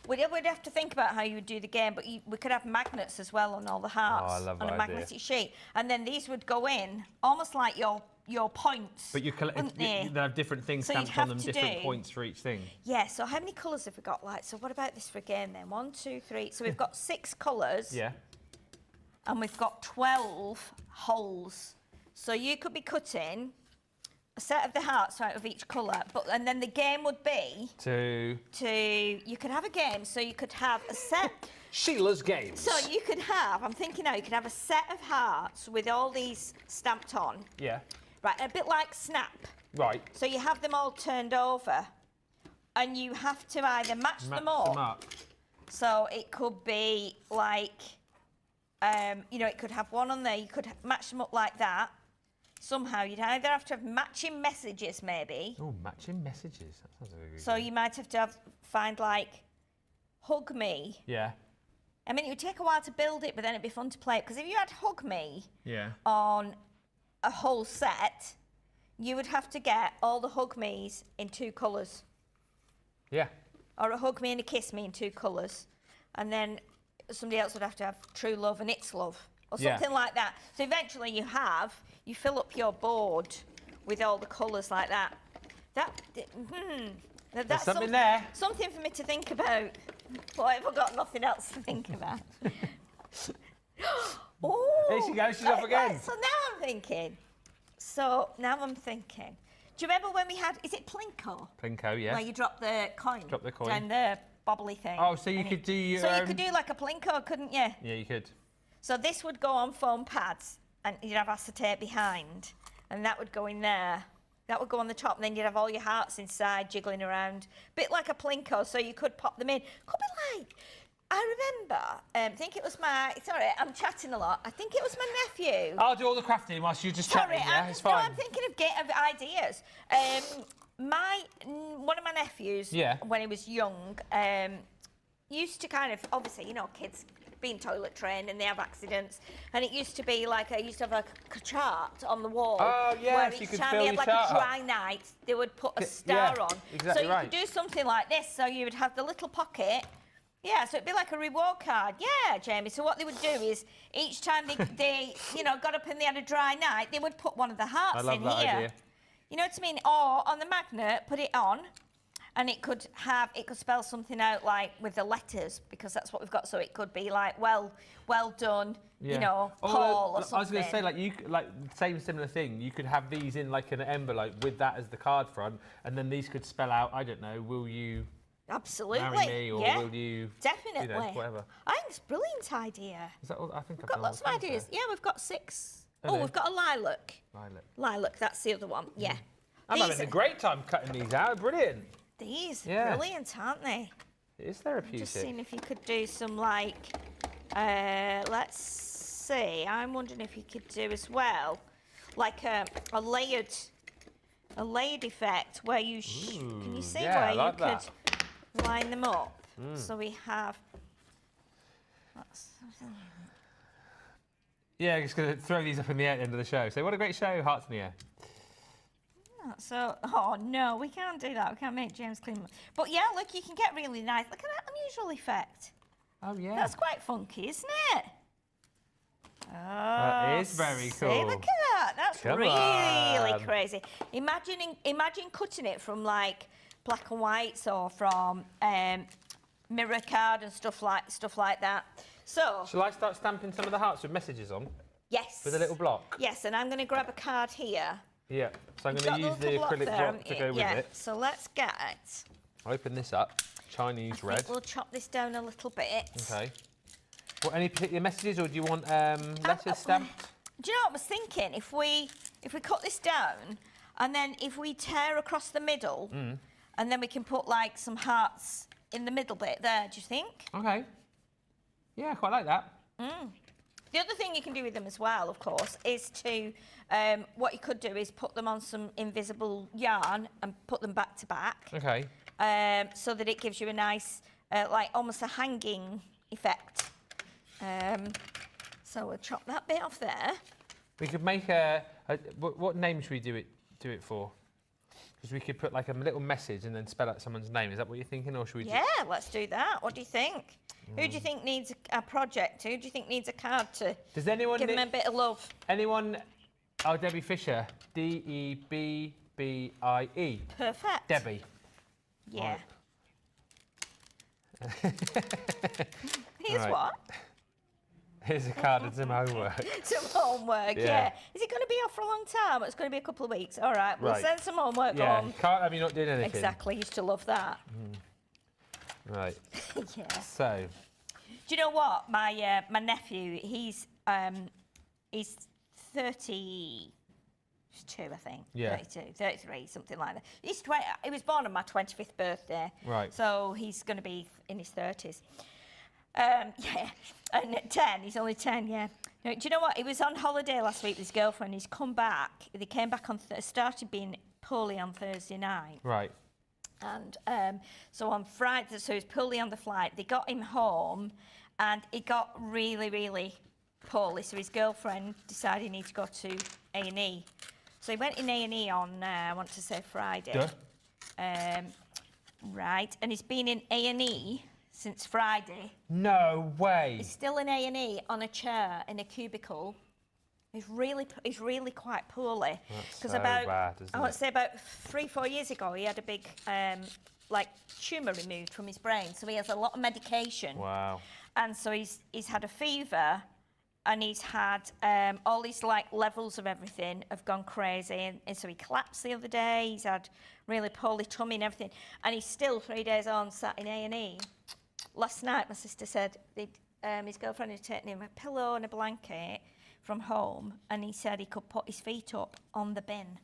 B: we'd have to think about how you would do the game, but we could have magnets as well on all the hearts
A: I love
B: on
A: that
B: a
A: idea.
B: magnetic sheet. And then these would go in almost like your points.
A: But you
B: wouldn't they?
A: have different things
B: So you'd
A: stamped on
B: have
A: them,
B: to
A: different
B: do-
A: points for each thing.
B: Yeah, so how many colours have we got? So what about this for a game then? 1, 2, 3. So we've got 6 colours.
A: Yeah.
B: And we've got 12 holes. So you could be cutting a set of the hearts out of each colour, and then the game would be you could have a game, so you could have a set.
A: Sheila's Games.
B: So you could have, I'm thinking now, you could have a set of hearts with all these stamped on.
A: Yeah.
B: Right, a bit like Snap.
A: Right.
B: So you have them all turned over, and you have to either match them up. So it could be like, you know, it could have one on there. You could match them up like that. Somehow you'd either have to have matching messages, maybe.
A: Oh, matching messages. That sounds like a good
B: So
A: game.
B: you might have to find like, hug me.
A: Yeah.
B: I mean, it would take a while to build it, but then it'd be fun to play it. Because if you had hug me
A: Yeah.
B: on a whole set, you would have to get all the hug me's in 2 colours.
A: Yeah.
B: Or a hug me and a kiss me in 2 colours. And then somebody else would have to have true love and it's love. Or
A: Yeah.
B: something like that. So eventually you fill up your board with all the colours like that. That's
A: something there.
B: Something for me to think about. Why have I got nothing else to think about? Oh,
A: There she goes, she's off again.
B: So now I'm thinking. Do you remember when we had, is it Plinko?
A: Plinko, yeah.
B: Where you drop the coin.
A: Drop the coin.
B: Down the bobbly thing.
A: Oh, so you could do your
B: So you
A: own-
B: could do like a Plinko, couldn't you?
A: Yeah, you could.
B: So this would go on foam pads, and you'd have acetate behind, and that would go in there. That would go on the top, and then you'd have all your hearts inside, jiggling around. Bit like a Plinko, so you could pop them in. Could be like, I remember, I think it was sorry, I'm chatting a lot. I think it was my nephew.
A: I'll do all the crafting whilst you just
B: Sorry,
A: chatting, yeah? It's fine.
B: No, I'm thinking of ideas. One of my nephews,
A: Yeah.
B: when he was young, used to kind of, obviously, you know, kids being toilet trained and they have accidents, and it used to be like, I used to have like a chart on the wall.
A: Oh, yes,
B: where
A: you
B: each
A: could
B: time
A: fill
B: they
A: your
B: had like
A: chart
B: a
A: up.
B: dry night, they would put a
A: Yeah,
B: star on.
A: exactly
B: so you
A: right.
B: could do something like this. So you would have the little pocket. Yeah, so it'd be like a reward card. Yeah, Jamie. So what they would do is each time they you know, got up and they had a dry night, they would put one of the hearts
A: I love
B: in
A: that
B: here.
A: idea.
B: You know what I mean? Or on the magnet, put it on, and it could spell something out like with the letters, because that's what we've got. So it could be like, well done,
A: Yeah.
B: you know,
A: Or,
B: Paul or something.
A: I was going to say, like same similar thing. You could have these in like an envelope with that as the card front, and then these could spell out, I don't know, will you
B: Absolutely.
A: marry me, or will you?
B: Definitely.
A: You know, whatever.
B: I think it's a brilliant idea.
A: Is that all? I think
B: We've got lots of ideas. Yeah, we've got 6.
A: Oh, no.
B: We've got a lilac.
A: Lilac.
B: Lilac, that's the other one. Yeah.
A: I'm having a great time cutting these out. Brilliant.
B: These are brilliant, aren't they?
A: It is therapeutic.
B: Just seeing if you could do some like, let's see. I'm wondering if you could do as well, like a layered effect where you can you see where you could line them up? So we have.
A: Yeah, just going to throw these up in the air at the end of the show. So what a great show, hearts in the air.
B: So, oh no, we can't do that. We can't make James clean. But yeah, look, you can get really nice. Look at that unusual effect.
A: Oh yeah.
B: That's quite funky, isn't it? Oh,
A: that is very cool.
B: See, look at that. That's really crazy. Imagine cutting it from like black and whites or from mirror card and stuff like that. So.
A: Shall I start stamping some of the hearts with messages on?
B: Yes.
A: With a little block?
B: Yes, and I'm going to grab a card here.
A: Yeah, so I'm going to use the acrylic block to go with it.
B: So let's get.
A: Open this up. Chinese red.
B: We'll chop this down a little bit.
A: Okay. What, any particular messages, or do you want letters stamped?
B: Do you know what I was thinking? If we cut this down, and then if we tear across the middle, and then we can put like some hearts in the middle bit there. Do you think?
A: Okay. Yeah, I quite like that.
B: The other thing you can do with them as well, of course, is to, what you could do is put them on some invisible yarn and put them back to back.
A: Okay.
B: So that it gives you a nice, like almost a hanging effect. So we'll chop that bit off there.
A: We could make what name should we do it for? Because we could put like a little message and then spell out someone's name. Is that what you're thinking, or should we?
B: Yeah, let's do that. What do you think? Who do you think needs a project? Who do you think needs a card to
A: Does anyone
B: give them a bit of love?
A: Anyone? Oh, Debbie Fisher. Debbie.
B: Perfect.
A: Debbie.
B: Yeah.
A: Right.
B: Here's what?
A: Here's a card and some homework.
B: Some homework, yeah. Is it going to be off for a long time? It's going to be a couple of weeks. All right, we'll send some homework on.
A: Can't have you not doing anything.
B: Exactly, used to love that.
A: Right.
B: Yeah.
A: So.
B: Do you know what? My nephew, he's 32, I think.
A: Yeah.
B: 32, 33, something like that. He was born on my 25th birthday.
A: Right.
B: So he's going to be in his 30s. Yeah, and at 10, he's only 10, yeah. Now, do you know what? He was on holiday last week with his girlfriend. He's come back. They came back on, started being poorly on Thursday night.
A: Right.
B: And so on Friday, so he was poorly on the flight. They got him home, and he got really, really poorly. So his girlfriend decided he needed to go to A&E. So he went in A&E on, I want to say Friday. Right, and he's been in A&E since Friday.
A: No way.
B: He's still in A&E on a chair in a cubicle. He's really quite poorly.
A: That's so bad, isn't it?
B: I want to say about 3-4 years ago, he had a big like tumour removed from his brain, so he has a lot of medication.
A: Wow.
B: And so he's had a fever, and he's had all these like levels of everything have gone crazy, and so he collapsed the other day. He's had really poorly tummy and everything, and he's still 3 days on sat in A&E. Last night, my sister said his girlfriend had taken him a pillow and a blanket from home, and he said he could put his feet up on the bin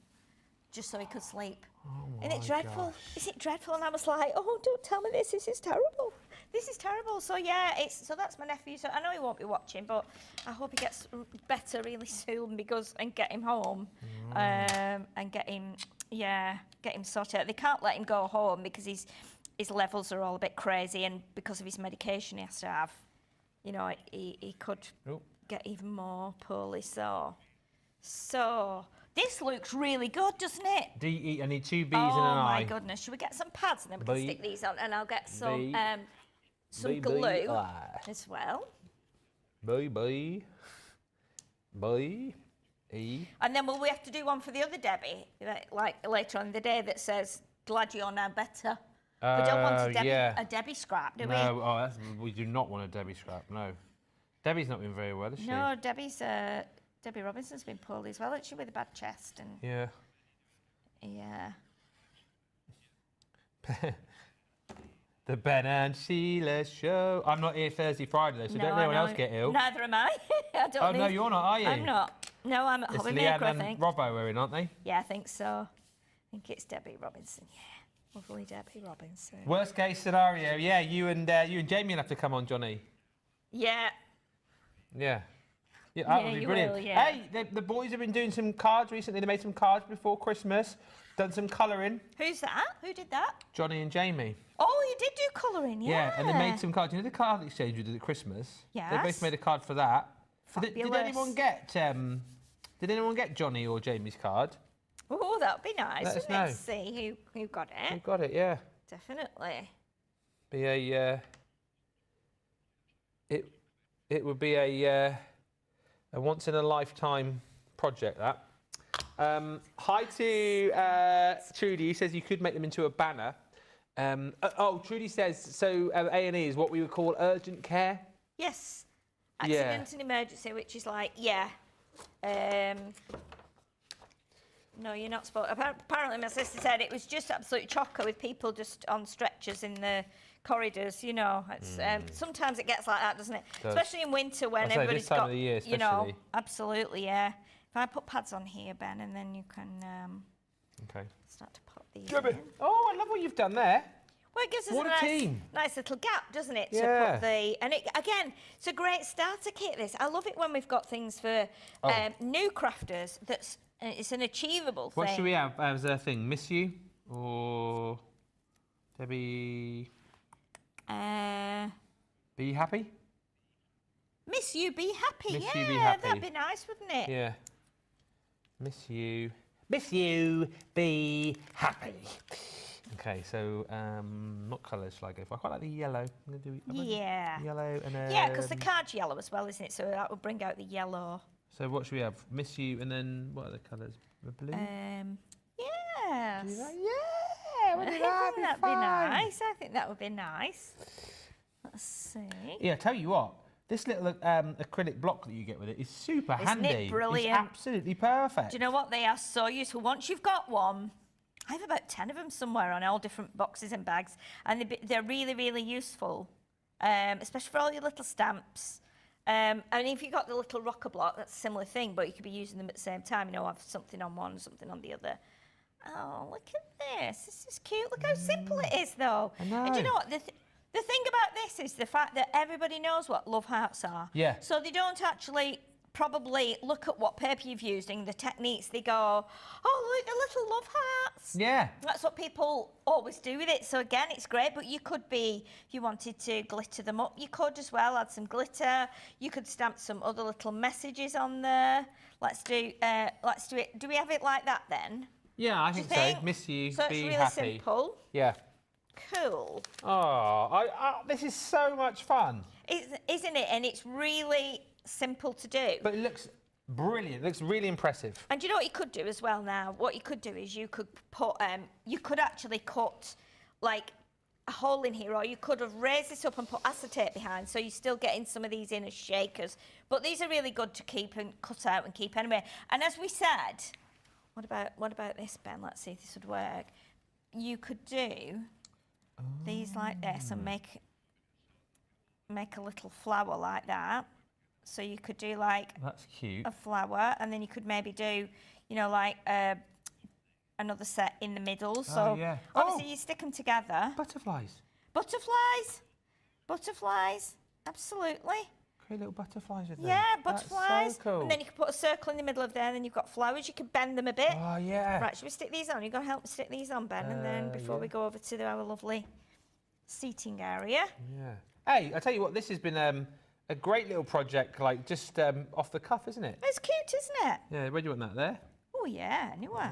B: just so he could sleep.
A: Oh,
B: isn't it dreadful?
A: Gosh.
B: Is it dreadful? And I was like, oh, don't tell me this. This is terrible. This is terrible. So yeah, so that's my nephew. So I know he won't be watching, but I hope he gets better really soon and get him home and get him sorted out. They can't let him go home because his levels are all a bit crazy, and because of his medication he has to have, he could get even more poorly. So this looks really good, doesn't it?
A: D-E, I need 2 B's and an I.
B: Oh my goodness, should we get some pads and then we can stick these on, and I'll get some glue as well.
A: B. E.
B: And then will we have to do one for the other Debbie, like later on in the day, that says, glad you're now better? We don't want a Debbie scrap, do we?
A: No, we do not want a Debbie scrap, no. Debbie's not been very well, has she?
B: No, Debbie Robinson's been poorly as well, hasn't she, with a bad chest? And
A: yeah.
B: Yeah.
A: The Ben and Sheila show. I'm not here Thursday, Friday though, so don't anyone else get ill.
B: Neither am I. I don't
A: no, you're not, are you?
B: I'm not. No, I'm at
A: It's
B: Hobby
A: Leanne
B: Maker, I
A: and
B: think.
A: Robbo are in, aren't they?
B: Yeah, I think so. I think it's Debbie Robinson. Yeah, lovely Debbie Robinson.
A: Worst case scenario, yeah, you and Jamie will have to come on, Johnny.
B: Yeah.
A: Yeah. Yeah, that would be brilliant.
B: Will, yeah.
A: Hey, the boys have been doing some cards recently. They made some cards before Christmas. Done some colouring.
B: Who's that? Who did that?
A: Johnny and Jamie.
B: Oh, you did do colouring, yeah.
A: Yeah, and they made some cards. You know the card exchange we did at Christmas?
B: Yes.
A: They both made a card for that. Did
B: Fabulous.
A: Did anyone get Johnny or Jamie's card?
B: Oh, that would be nice,
A: Let us
B: wouldn't it,
A: know.
B: to see who got it.
A: Who got it, yeah.
B: Definitely.
A: Be a it would be a once in a lifetime project, that. Hi to Trudy. He says you could make them into a banner. Trudy says, so A&E is what we would call urgent care?
B: Yes. Accident and emergency, which is like, no, you're not supposed. Apparently, my sister said it was just absolute chocker with people just on stretchers in the corridors. You know, it's sometimes it gets like that, doesn't it? Especially in winter when everybody's
A: this time
B: got,
A: of the year,
B: you know, absolutely, yeah. If I put pads on here, Ben, and then you can start to pop these in.
A: Oh, I love what you've done there.
B: Well, it gives us
A: What
B: a nice little gap, doesn't it? To put and it, again, it's a great starter kit, this. I love it when we've got things for new crafters that's, it's an achievable thing.
A: What should we have as a thing? Miss you or Debbie? Be happy?
B: Miss you, be happy.
A: Miss you, be happy.
B: That'd be nice, wouldn't it?
A: Yeah. Miss you, be happy. Okay, so what colours shall I go for? I quite like the yellow. I'm going to do yellow and
B: yeah, because the card's yellow as well, isn't it? So that will bring out the yellow.
A: So what should we have? Miss you, and then what are the colours? The blue?
B: Yes.
A: Do that? Yeah, wouldn't
B: That'd
A: that
B: be nice. I think that would be nice. Let's see.
A: Yeah, tell you what, this little acrylic block that you get with it is super handy.
B: Isn't it brilliant?
A: It's absolutely perfect.
B: Do you know what? They are so useful. Once you've got one, I have about 10 of them somewhere on all different boxes and bags, and they're really, really useful, especially for all your little stamps. And if you've got the little rocker block, that's a similar thing, but you could be using them at the same time, you know, have something on one, something on the other. Oh, look at this. This is cute. Look how simple it is, though.
A: I know.
B: And do you know what? The thing about this is the fact that everybody knows what love hearts are.
A: Yeah.
B: So they don't actually probably look at what paper you've used and the techniques. They go, oh, look, the little love hearts.
A: Yeah.
B: That's what people always do with it. So again, it's great, but you could be, if you wanted to glitter them up, you could as well, add some glitter. You could stamp some other little messages on there. Let's do it. Do we have it like that then?
A: Yeah, I think so. Miss you,
B: so
A: be
B: it's really
A: happy.
B: simple.
A: Yeah.
B: Cool.
A: Oh, this is so much fun.
B: Isn't it? And it's really simple to do.
A: But it looks brilliant. It looks really impressive.
B: And do you know what you could do as well now? What you could do is you could put, you could actually cut like a hole in here, or you could have raised this up and put acetate behind, so you're still getting some of these in as shakers. But these are really good to keep and cut out and keep anyway. And as we said, what about this, Ben? Let's see if this would work. You could do these like this and make a little flower like that. So you could do like
A: that's cute.
B: A flower, and then you could maybe do, you know, like another set in the middle. So obviously you stick them together.
A: Butterflies.
B: Butterflies. Butterflies. Absolutely.
A: Create little butterflies with them.
B: Yeah, butterflies.
A: That's so cool.
B: And then you could put a circle in the middle of there, and then you've got flowers. You could bend them a bit.
A: Oh, yeah.
B: Right, should we stick these on? You're going to help me stick these on, Ben, and then before we go over to our lovely seating area.
A: Yeah. Hey, I tell you what, this has been a great little project, like just off the cuff, isn't it?
B: It's cute, isn't it?
A: Yeah, where do you want that there?
B: Oh, yeah, newer.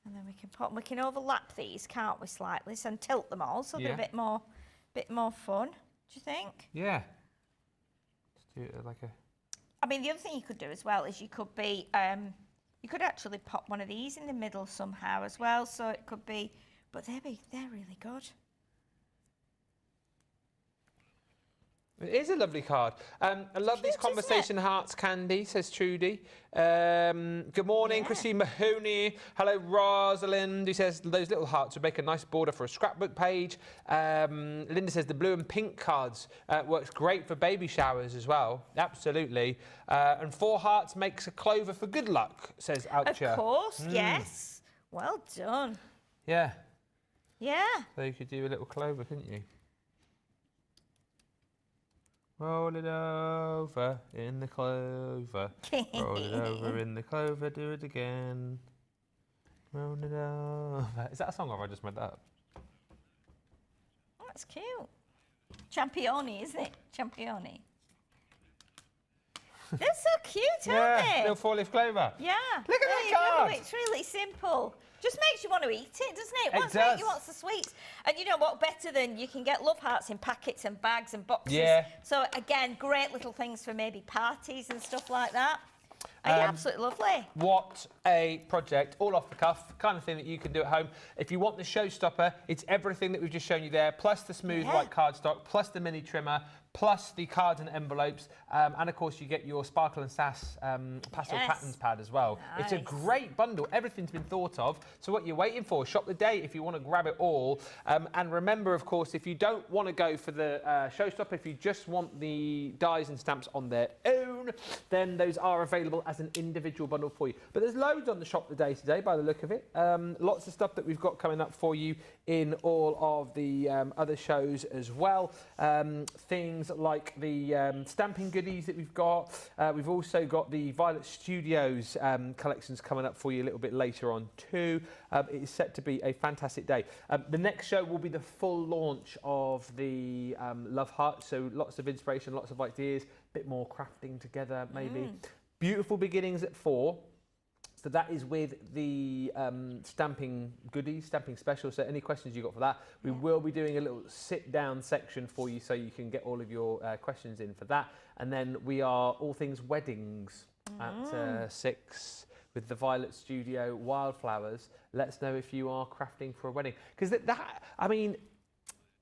B: And then we can overlap these, can't we, slightly, and tilt them all, so they're a bit more fun. Do you think?
A: Yeah. Let's do it like a.
B: I mean, the other thing you could do as well is you could be, you could actually pop one of these in the middle somehow as well. So it could be, but they're really good.
A: It is a lovely card. I love these conversation hearts, Candy, says Trudy. Good morning, Christine Mahoney. Hello, Rosalind, who says those little hearts would make a nice border for a scrapbook page. Linda says the blue and pink cards works great for baby showers as well. Absolutely. And 4 hearts makes a clover for good luck, says Oucher.
B: Of course, yes. Well done.
A: Yeah.
B: Yeah.
A: So you could do a little clover, couldn't you? Roll it over in the clover. Roll it over in the clover, do it again. Roll it over. Is that a song or have I just made that up?
B: Oh, that's cute. Championi, isn't it? Championi. They're so cute, aren't they?
A: Little 4-leaf clover.
B: Yeah.
A: Look at that card.
B: It's really simple. Just makes you want to eat it, doesn't it?
A: It does.
B: You want the sweets. And you know what, better than you can get love hearts in packets and bags and boxes.
A: Yeah.
B: So again, great little things for maybe parties and stuff like that. Yeah, absolutely lovely.
A: What a project, all off the cuff, kind of thing that you can do at home. If you want the showstopper, it's everything that we've just shown you there, plus the smooth white cardstock, plus the mini trimmer, plus the cards and envelopes, and of course you get your Sparkle and Sass pastel patterns pad as well.
B: Nice.
A: It's a great bundle. Everything's been thought of. So what you're waiting for? Shop the day if you want to grab it all. And remember, of course, if you don't want to go for the showstopper, if you just want the dies and stamps on their own, then those are available as an individual bundle for you. But there's loads on the shop the day today, by the look of it. Lots of stuff that we've got coming up for you in all of the other shows as well. Things like the stamping goodies that we've got. We've also got the Violet Studios collections coming up for you a little bit later on too. It is set to be a fantastic day. The next show will be the full launch of the Love Heart, so lots of inspiration, lots of ideas, a bit more crafting together maybe. Beautiful beginnings at 4. So that is with the stamping goodies, stamping special. So any questions you got for that, we will be doing a little sit-down section for you so you can get all of your questions in for that. And then we are all things weddings at 6 with the Violet Studio Wildflowers. Let us know if you are crafting for a wedding. Because I mean,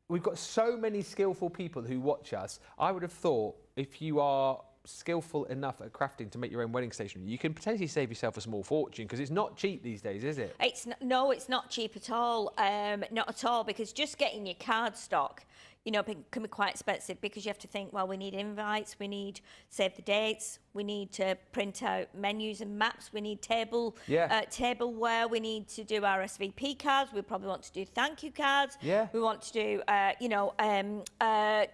A: we've got so many skillful people who watch us. I would have thought if you are skillful enough at crafting to make your own wedding stationery, you can potentially save yourself a small fortune, because it's not cheap these days, is it?
B: No, it's not cheap at all. Not at all, because just getting your cardstock, you know, can be quite expensive, because you have to think, well, we need invites, we need save the dates, we need to print out menus and maps, we need tableware, we need to do RSVP cards, we probably want to do thank you cards, we want to do,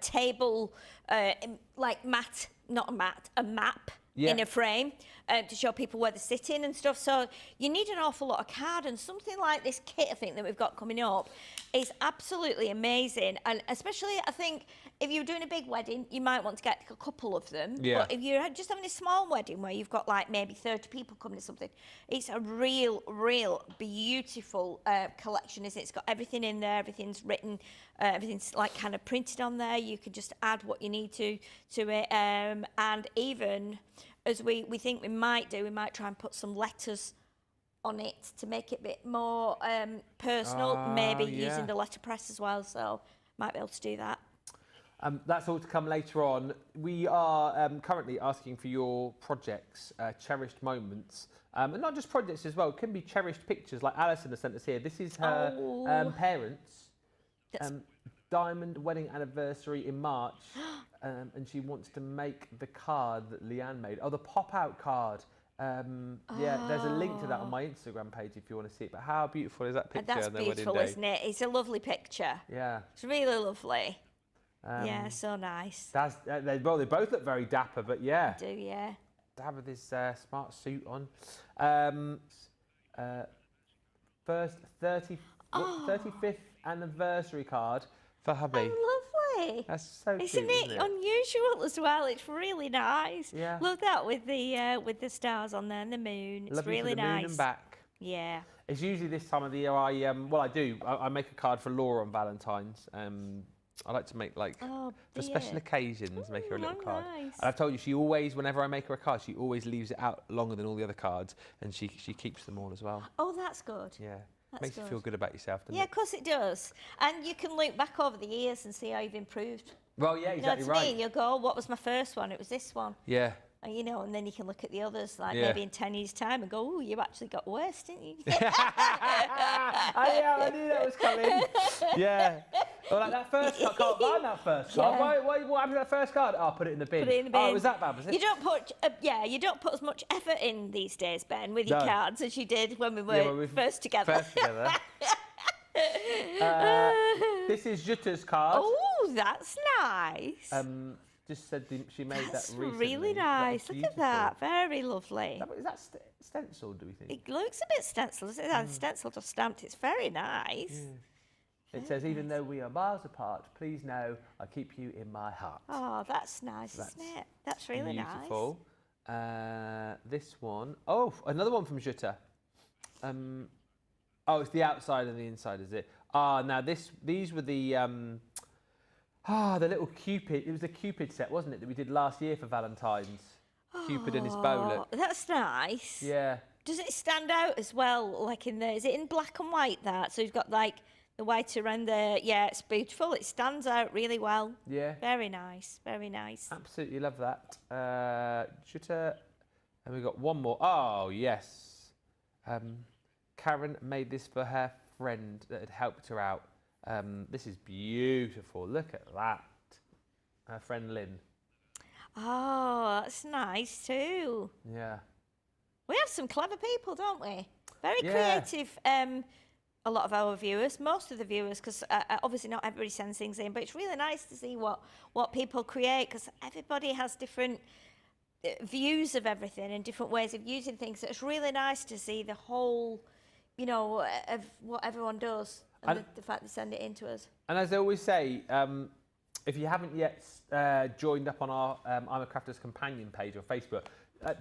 B: table, like a map in a frame to show people where they're sitting and stuff. So you need an awful lot of card, and something like this kit, I think, that we've got coming up is absolutely amazing. And especially, I think, if you're doing a big wedding, you might want to get a couple of them. But if you're just having a small wedding where you've got like maybe 30 people coming to something, it's a real beautiful collection, isn't it? It's got everything in there, everything's written, everything's like kind of printed on there. You can just add what you need to it. And even as we think we might try and put some letters on it to make it a bit more personal, maybe using the letterpress as well, so might be able to do that.
A: That's all to come later on. We are currently asking for your projects, cherished moments, and not just projects as well. It can be cherished pictures, like Alison has sent us here. This is her parents' diamond wedding anniversary in March, and she wants to make the card that Leanne made. Oh, the pop-out card. Yeah, there's a link to that on my Instagram page if you want to see it. But how beautiful is that picture?
B: That's beautiful, isn't it? It's a lovely picture.
A: Yeah.
B: It's really lovely. Yeah, so nice.
A: They both look very dapper, but yeah.
B: They do, yeah.
A: Dad with his smart suit on. First 35th anniversary card for hubby.
B: Oh, lovely.
A: That's so cute,
B: isn't it unusual as well? It's really nice.
A: Yeah.
B: Love that with the stars on there and the moon. It's
A: Love
B: really
A: you for the
B: nice.
A: moon and back.
B: Yeah.
A: It's usually this time of the year I make a card for Laura on Valentine's. I like to make for special occasions, make her a little card.
B: Nice.
A: And I've told you, she always, whenever I make her a card, she always leaves it out longer than all the other cards, and she keeps them all as well.
B: Oh, that's good.
A: Yeah. Makes you feel good about yourself, doesn't
B: Yeah,
A: it?
B: of course it does. And you can look back over the years and see how you've improved.
A: Well, yeah, exactly
B: You know what I
A: right.
B: mean? You'll go, what was my first one? It was this one.
A: Yeah.
B: And, you know, and then you can look at the others, like maybe in 10 years' time and go, oh, you actually got worse, didn't you?
A: I knew that was coming. Yeah. Well, like that first card, can't find that first card. What happened to that first card? Oh, put it in the bin.
B: Put it in the bin.
A: Oh, was that bad, was it?
B: You don't put, you don't put as much effort in these days, Ben, with your cards as you did when we were first together.
A: First together. This is Jutta's card.
B: Oh, that's nice.
A: Just said she made
B: That's
A: that recently.
B: really nice. Look at that. Very lovely.
A: Is that stenciled, do we think?
B: It looks a bit stenciled. It's either stenciled or stamped. It's very nice.
A: It says, even though we are miles apart, please know I keep you in my heart.
B: Oh, that's nice, isn't it? That's really
A: beautiful. This one. Oh, another one from Jutta. Oh, it's the outside and the inside, is it? Now these were the little Cupid. It was the Cupid set, wasn't it, that we did last year for Valentine's? Cupid and his bowler.
B: That's nice.
A: Yeah.
B: Does it stand out as well? Like is it in black and white that? So you've got like the white around there. Yeah, it's beautiful. It stands out really well.
A: Yeah.
B: Very nice. Very nice.
A: Absolutely love that. Jutta. And we got one more. Oh, yes. Karen made this for her friend that had helped her out. This is beautiful. Look at that. Her friend Lynn.
B: Oh, that's nice too.
A: Yeah.
B: We have some clever people, don't we? Very creative. A lot of our viewers, most of the viewers, because obviously not everybody sends things in, but it's really nice to see what people create, because everybody has different views of everything and different ways of using things. So it's really nice to see the whole, you know, of what everyone does. And the fact they send it in to us.
A: And as I always say, if you haven't yet joined up on our I'm a Crafter's Companion page on Facebook,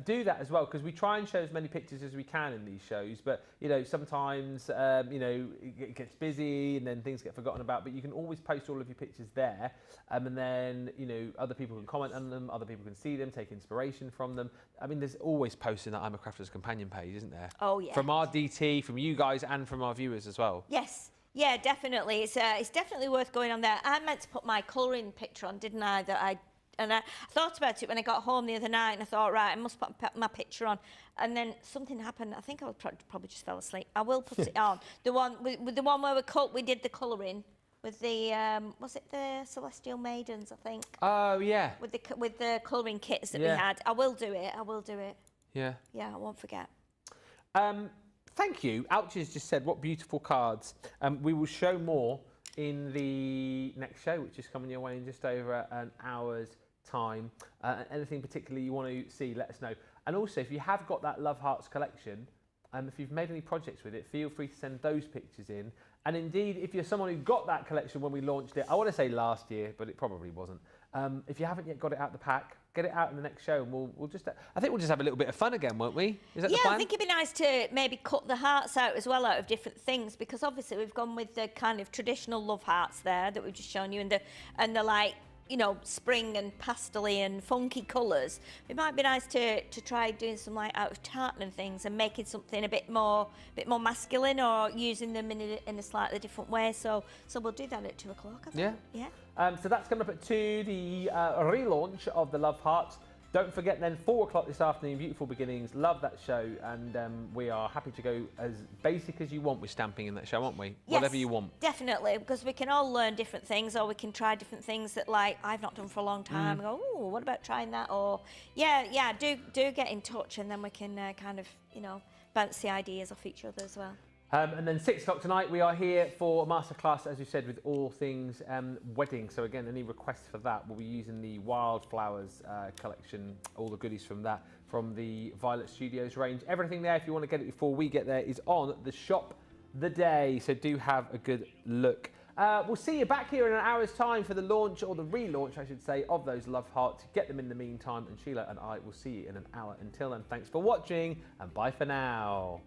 A: do that as well, because we try and show as many pictures as we can in these shows. But, you know, sometimes, you know, it gets busy and then things get forgotten about. But you can always post all of your pictures there. And then, you know, other people can comment on them. Other people can see them, take inspiration from them. I mean, there's always posting that I'm a Crafter's Companion page, isn't there?
B: Oh, yeah.
A: From our DT, from you guys and from our viewers as well.
B: Yes. Yeah, definitely. It's definitely worth going on there. I meant to put my colouring picture on, didn't I? And I thought about it when I got home the other night, and I thought, right, I must put my picture on. And then something happened. I think I probably just fell asleep. I will put it on. The one with the one where we did the colouring with the was it the Celestial Maidens? I think.
A: Oh yeah.
B: With the colouring kits that we had. I will do it. I will do it.
A: Yeah.
B: Yeah, I won't forget.
A: Thank you. Ouches just said, what beautiful cards. We will show more in the next show, which is coming your way in just over an hour's time. Anything particularly you want to see, let us know. And also, if you have got that Love Hearts collection, if you've made any projects with it, feel free to send those pictures in. And indeed, if you're someone who got that collection when we launched it, I want to say last year, but it probably wasn't. If you haven't yet got it out the pack, get it out in the next show, and we'll just. I think we'll just have a little bit of fun again, won't we? Is that the plan?
B: I think it'd be nice to maybe cut the hearts out as well out of different things, because obviously we've gone with the kind of traditional love hearts there that we've just shown you, and the like, you know, spring and pastel-y and funky colours. It might be nice to try doing some like out of tartan and things and making something a bit more masculine, or using them in a slightly different way. So we'll do that at 2 o'clock. I think. Yeah.
A: So that's coming up at 2, the relaunch of the Love Hearts. Don't forget then, 4 o'clock this afternoon, Beautiful Beginnings. Love that show, and we are happy to go as basic as you want with stamping in that show, aren't we?
B: Yes,
A: whatever you want.
B: Definitely, because we can all learn different things, or we can try different things that like I've not done for a long time. And go, oh, what about trying that? Or do get in touch, and then we can kind of, you know, bounce the ideas off each other as well.
A: And then 6 o'clock tonight, we are here for a masterclass, as you said, with all things wedding. So again, any requests for that, we'll be using the Wildflowers collection, all the goodies from that, from the Violet Studios range. Everything there, if you want to get it before we get there, is on the shop the day. So do have a good look. We'll see you back here in an hour's time for the launch, or the relaunch, I should say, of those Love Hearts. Get them in the meantime, and Sheila and I will see you in an hour. Until then, thanks for watching, and bye for now.